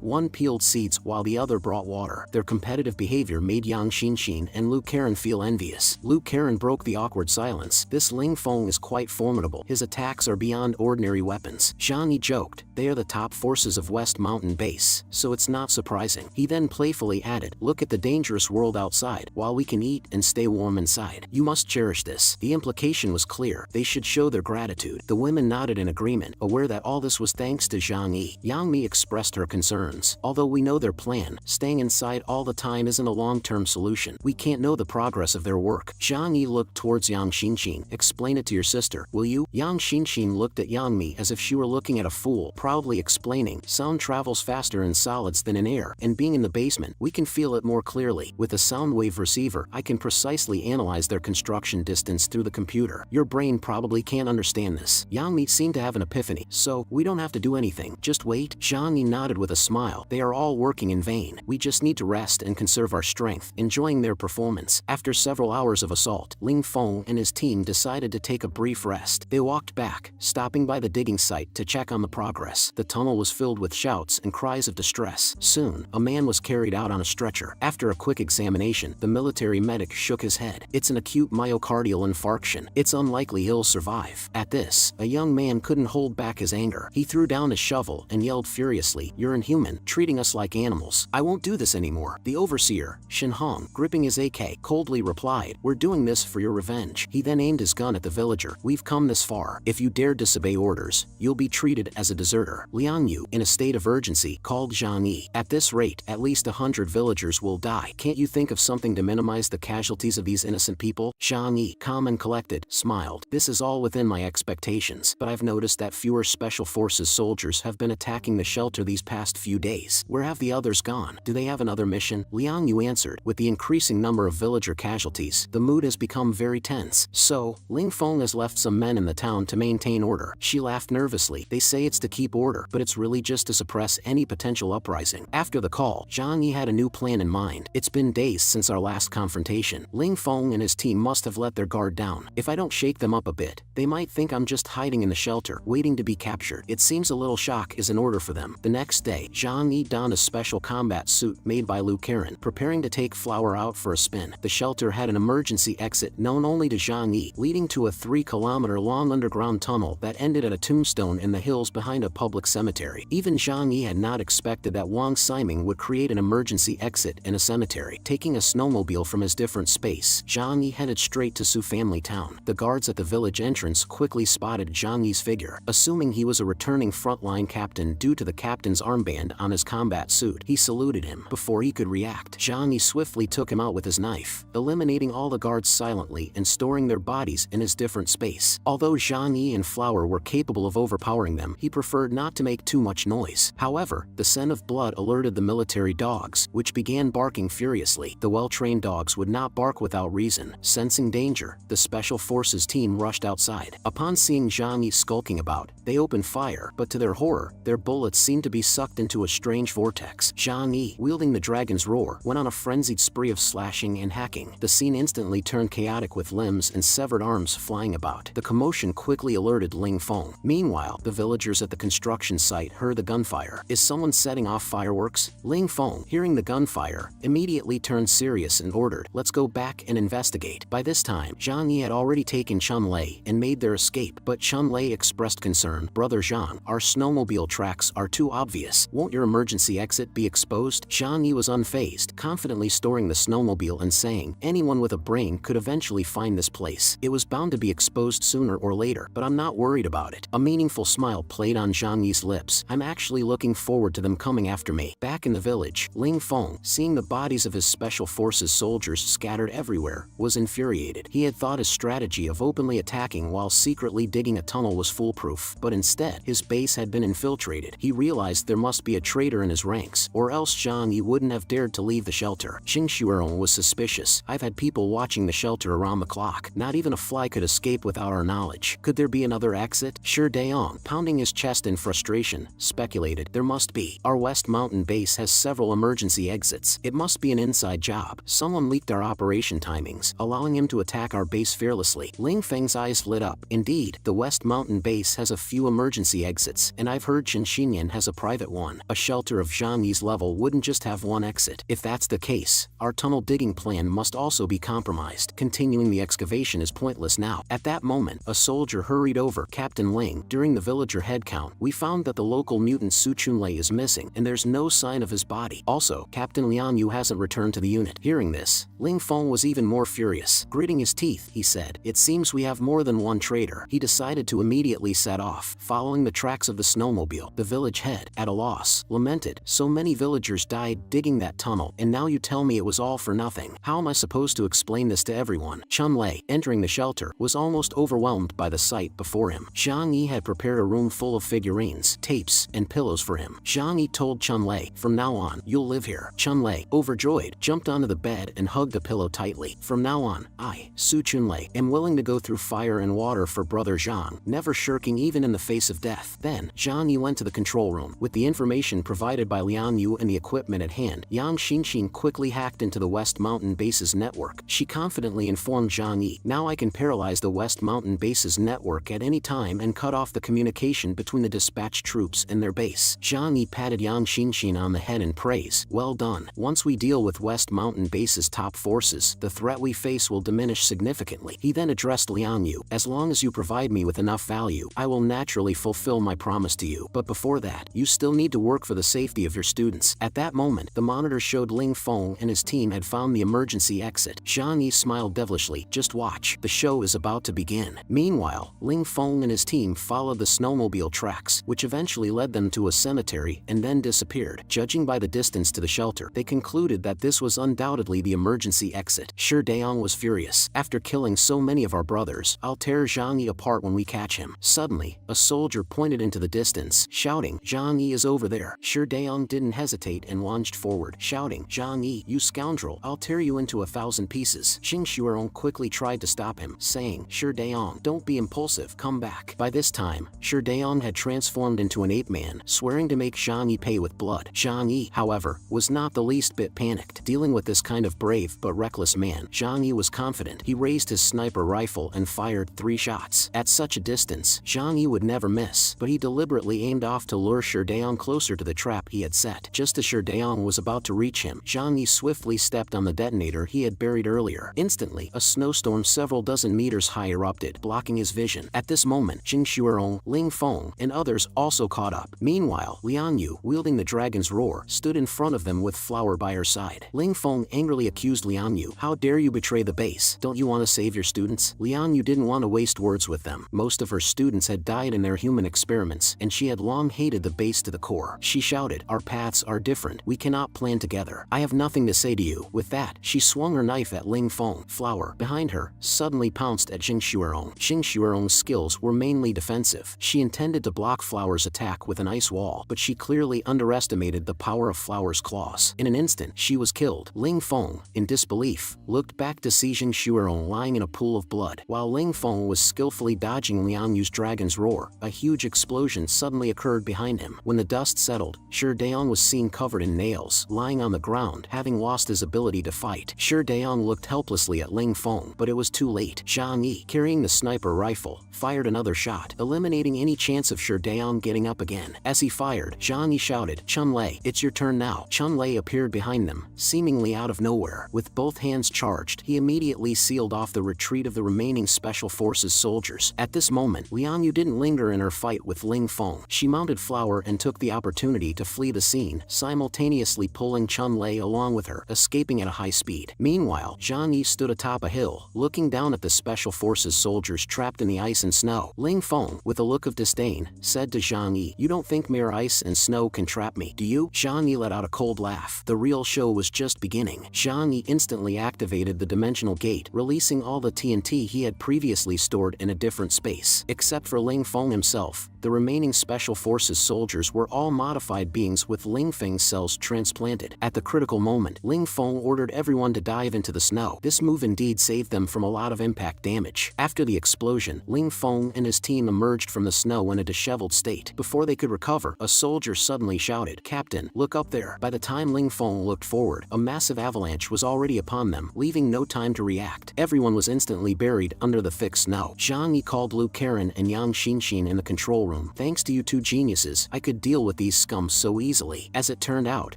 One peeled seeds while the other brought water. Their competitive behavior made Yang Xinxin and Lu Karen feel envious. Lu Karen broke the awkward silence. "This Ling Feng is quite formidable. His attacks are beyond ordinary weapons." Zhang Yi joked, "They are the top forces of West Mountain Base, so it's not surprising." He then playfully added, "Look at the dangerous world outside, while we can eat and stay warm inside. You must cherish this." The implication was clear. They should show their gratitude. The women nodded in agreement, aware that all this was thanks to Zhang Yi. Yang Mi expressed her concerns. "Although we know their plan, staying inside all the time isn't a long-term solution. We can't know the progress of their work." Zhang Yi looked towards Yang Xinxin. "Explain it to your sister, will you?" Yang Xinxin looked at Yang Mi as if she were looking at a fool, proudly explaining, "Sound travels faster in solids than in air, and being in the basement, we can feel it more clearly. With a sound wave receiver, I can precisely analyze their construction distance through the computer. Your brain probably can't understand this." Yang Mi seemed to have an epiphany. "So, we don't have to do anything, just wait?" Zhang Yi nodded with a smile. "They are all working in vain. We just need to rest and conserve our strength." Enjoying their performance, after several hours of assault, Ling Feng and his team decided to take a brief rest. They walked back, stopping by the digging site to check on the progress. The tunnel was filled with shouts and cries of distress. Soon, a man was carried out on a stretcher. After a quick examination, the military medic shook his head. "It's an acute myocardial infarction. It's unlikely he'll survive." At this, a young man couldn't hold back his anger. He threw down his shovel and yelled furiously, "You're inhuman, treating us like animals. I won't do this anymore." The overseer, Shin Hong, gripping his AK, coldly replied, "We're doing this for your revenge." He then aimed his gun at the villager. "We've come this far. If you dare disobey orders, you'll be treated as a deserter." Liang Yu, in a state of urgency, called Zhang Yi. "At this rate, at least 100 villagers will die. Can't you think of something to minimize the casualties of these innocent people?" Zhang Yi, calm and collected, smiled. "This is all within my expectations, but I've noticed that fewer Special Forces soldiers have been attacking the shelter these past few days. Where have the others gone? Do they have another mission?" Liang Yu answered, "With the increasing number of villager casualties, the mood has become very tense. So, Ling Feng has left some men in the town to maintain order." She laughed nervously. "They say it's to keep order, but it's really just to suppress any potential uprising." After the call, Zhang Yi had a new plan in mind. "It's been days since our last confrontation. Ling Feng and his team must have let their guard down. If I don't shake them up a bit, they might think I'm just hiding in the shelter, waiting to be captured. It seems a little shock is in order for them." The next day, Zhang Yi donned a special combat suit made by Lu Karen, preparing to take Flower out for a spin. The shelter had an emergency exit known only to Zhang Yi, leading to a 3-kilometer-long underground tunnel that ended at a tombstone in the hills behind a public cemetery. Even Zhang Yi had not expected that Wang Siming would create an emergency exit in a cemetery. Taking a snowmobile from his different space, Zhang Yi headed straight to Su family town. The guards at the village entrance quickly spotted Zhang Yi's figure. Assuming he was a returning frontline captain due to the captain's armband on his combat suit, he saluted him. Before he could react, Zhang Yi swiftly took him out with his knife, eliminating all the guards silently and storing their bodies in his different space. Although Zhang Yi and Flower were capable of overpowering them, he preferred not to make too much noise. However, the scent of blood alerted the military dogs, which began barking furiously. The well-trained dogs would not bark without reason. Sensing danger, the Special Forces team rushed outside. Upon seeing Zhang Yi skulking about, they opened fire, but to their horror, their bullets seemed to be sucked into a strange vortex. Zhang Yi, wielding the dragon's roar, went on a frenzied spree of slashing and hacking. The scene instantly turned chaotic with limbs and severed arms flying about. The commotion quickly alerted Ling Feng. Meanwhile, the villagers at the construction site heard the gunfire. "Is someone setting off fireworks?" Ling Feng, hearing the gunfire, immediately turned serious and ordered, "Let's go back and investigate." By this time, Zhang Yi had already taken Chun Lei and made their escape, but Chun Lei expressed concern. "Brother Zhang, our snowmobile tracks are too obvious. Won't your emergency exit be exposed?" Zhang Yi was unfazed, confidently storing the snowmobile and saying, "Anyone with a brain could eventually find this place. It was bound to be exposed sooner or later, but I'm not worried about it." A meaningful smile played on Zhang Yi's lips. "I'm actually looking forward to them coming after me. Back in the village, Ling Feng, seeing the bodies of his special forces soldiers scattered everywhere, was infuriated. He had thought his strategy of openly attacking while secretly digging a tunnel was foolproof, but instead, his base had been infiltrated. He realized there must be a traitor in his ranks, or else Zhang Yi wouldn't have dared to leave the shelter. Jing Xuerong was suspicious. I've had people watching the shelter around the clock. Not even a fly could escape without our knowledge. Could there be another exit? Shi Daong, pounding his chest in frustration, speculated. There must be. Our West Mountain base has several emergency exits. It must be an inside job. Someone leaked our operation timings, allowing him to attack our base fearlessly. Ling Feng's eyes lit up. Indeed, the West Mountain base has a few emergency exits, and I've heard Qin Xinyan has a private one. A shelter of Zhang Yi's level wouldn't just have one exit. If that's the case, our tunnel digging plan must also be compromised. Continuing the excavation is pointless now. At that moment, a soldier hurried over. Captain Ling, during the villager head count, we found that the local mutant Su Chunlei is missing, and there's no sign of his body. Also, Captain Lian Yu hasn't returned to the unit. Hearing this, Ling Feng was even more furious. Gritting his teeth, he said, "It seems we have more than one traitor." He decided to immediately set off, following the tracks of the snowmobile. The village head, at a loss, lamented, "So many villagers died digging that tunnel, and now you tell me it was all for nothing. How am I supposed to explain this to everyone?" Chunlei, entering the shelter, was almost overwhelmed by the sight before him. Zhang Yi had prepared a room full of figurines, tapes, and pillows for him. Zhang Yi told Chunlei, "From now on, you'll live here." Chunlei, overjoyed, jumped onto the bed and hugged the pillow tightly. "From now on, I, Su Chunlei, am willing to go through fire and water for brother Zhang, never shirking even in the face of death." Then, Zhang Yi went to the control room. With the information provided by Lian Yu and the equipment at hand, Yang Xinxin quickly hacked into the West Mountain base's network. She confidently informed Zhang Yi, "Now I can paralyze the West Mountain base's network at any time and cut off the communication between the dispatched troops and their base." Zhang Yi patted Yang Xinxin on the head in praise. "Well done. Once we deal with West Mountain base's top forces, the threat we face will diminish significantly." He then addressed Lian Yu, "As long as you provide me with enough value, I will naturally fulfill my promise to you. But before that, you still need to work for the safety of your students." At that moment, the monitor showed Ling Feng and his team had found the emergency exit. Zhang Yi smiled devilishly. "Just watch. The show is about to begin." Meanwhile, Ling Feng and his team followed the snowmobile tracks, which eventually led them to a cemetery and then disappeared. Judging by the distance to the shelter, they concluded that this was undoubtedly the emergency exit. Shi Daong was furious. "After killing so many of our brothers, I'll tear Zhang Yi apart when we catch him." Suddenly, a soldier pointed into the distance, shouting, "Zhang Yi is over there." Shi Daong didn't hesitate and lunged forward, shouting, "Zhang Yi, you scoundrel, I'll tear you into 1,000 pieces." Jing Xuerong quickly tried to stop him, saying, "Shi Daong, don't be impulsive, come back." By this time, Shi Daong had transformed into an ape-man, swearing to make Zhang Yi pay with blood. Zhang Yi, however, was not the least bit panicked. Dealing with this kind of brave but reckless man, Zhang Yi was confident. He raised his sniper rifle and fired 3 shots. At such a distance, Zhang Yi would never miss, but he deliberately aimed off to lure Shi Daong closer to the trap he had set. Just as Shi Daong was about to reach him, Zhang Yi swiftly stepped on the detonator he had buried earlier. Instantly, a snowstorm several dozen meters high erupted, blocking his vision. At this moment, Jing Xuerong, Ling Feng, and others also caught up. Meanwhile, Lian Yu, wielding the dragon's roar, stood in front of them with Flower by her side. Ling Feng angrily accused Lian Yu, "How dare you betray the base? Don't you want to save your students?" Lian Yu didn't want to waste words with them. Most of her students had died in their human experiments, and she had long hated the base to the core. She shouted, "Our paths are different. We cannot plan together. I have nothing to say to you." With that, she swung her knife at Ling Feng. Flower, behind her, suddenly pounced at Jing Xuerong. Jing Xuerong's skills were mainly defensive. She intended to block Flower's attack with an ice wall, but she clearly underestimated the power of Flower's claws. In an instant, she was killed. Ling Feng, in disbelief, looked back to see Jing Xuerong lying in a pool of blood. While Ling Feng was skillfully dodging Lian Yu's dragon's roar, a huge explosion suddenly occurred behind him. When the dust settled, Shi Daong was seen covered in nails, lying on the ground, having lost his ability to fight. Shi Daong looked helplessly at Ling Feng, but it was too late. Zhang Yi, carrying the sniper rifle, fired another shot, eliminating any chance of Shi Daong getting up again. As he fired, Zhang Yi shouted, "Chunlei, it's your turn now." Chunlei appeared behind them, seemingly out of nowhere. With both hands charged, he immediately sealed off the retreat of the remaining Special Forces soldiers. At this moment, Lian Yu didn't linger in her fight with Ling Feng. She mounted Flower and took the opportunity to flee the scene, simultaneously pulling Chunlei along with her, escaping at a high speed. Meanwhile, Zhang Yi stood atop a hill, looking down at the Special Forces soldiers trapped in the ice and snow. Ling Feng, with a look of disdain, said to Zhang Yi, "You don't think mere ice and snow can trap me, do you? Zhang Yi let out a cold laugh. The real show was just beginning. Zhang Yi instantly activated the dimensional gate, releasing all the TNT he had previously stored in a different space. Except for Ling Feng himself, the remaining Special Forces soldiers were all modified beings with Ling Feng's cells transplanted. At the critical moment, Ling Feng ordered everyone to dive into the snow. This move indeed saved them from a lot of impact damage. After the explosion, Ling Feng and his team emerged from the snow in a disheveled state. Before they could recover, a soldier suddenly shouted, "Captain, look up there." By the time Ling Feng looked forward, a massive avalanche was already upon them, leaving no time to react. Everyone was instantly buried under the thick snow. Zhang Yi called Lu Karen and Yang Xinxin in the control room. "Thanks to you two geniuses, I could deal with these scums so easily." As it turned out,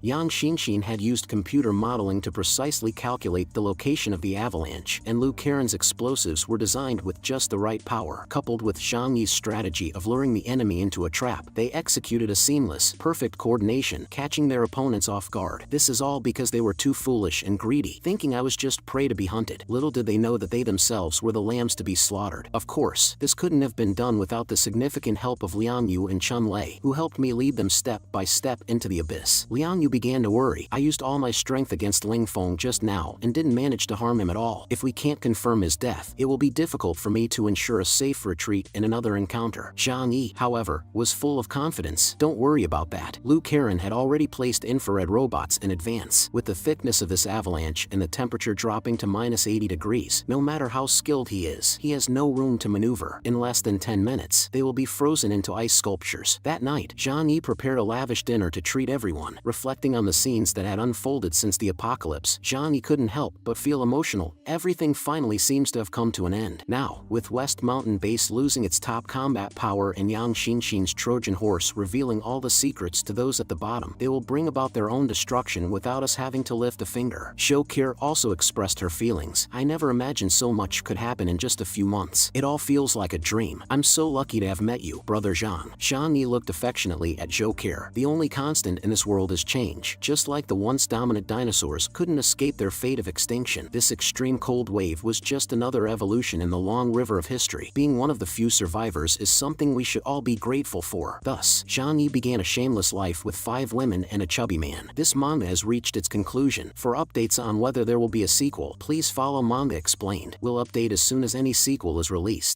Yang Xinxin had used computer modeling to precisely calculate the location of the avalanche, and Lu Karen's explosives were designed with just the right power. Coupled with Zhang Yi's strategy of luring the enemy into a trap, they executed a seamless, perfect coordination, catching their opponents off guard. This is all because they were too foolish and greedy, thinking I was just prey to be hunted. Little did they know that they themselves were the lambs to be slaughtered. Of course, this couldn't have been done without the significant help of Liang Yu and Chun Lei, who helped me lead them step by step into the abyss. Liang Yu began to worry. "I used all my strength against Ling Feng just now and didn't manage to harm him at all. If we can't confirm his death, it will be difficult for me to ensure a safe retreat in another encounter." Zhang Yi, however, was full of confidence. "Don't worry about that." Lu Karen had already placed infrared robots in advance. With the thickness of this avalanche and the temperature dropping to -80 degrees, no matter how skilled he has no room to maneuver. In less than 10 minutes, they will be frozen into ice sculptures. That night, Zhang Yi prepared a lavish dinner to treat everyone. Reflecting on the scenes that had unfolded since the apocalypse, Zhang Yi couldn't help but feel emotional. Everything finally seems to have come to an end. Now, with West Mountain Base losing its top combat power and Yang Xinxin's Trojan horse revealing all the secrets to those at the bottom, they will bring about their own destruction without us having to lift a finger. Shokir also expressed her feelings. "I never imagined so much could happen in just a few months. It all feels like a dream. I'm so lucky to have met you, Brother Zhang." Zhang Yi looked affectionately at Shokir. The only constant in this world is change. Just like the once dominant dinosaurs couldn't escape their fate of extinction, this extreme cold wave was just another evolution in the long river of history. Being one of the few survivors is something we should all be grateful for. Thus, Zhang Yi began a shameless life with 5 women and a chubby man. This manga has reached its conclusion. For updates on whether there will be a sequel, please follow Manga Explained. We'll update as soon as any sequel is released.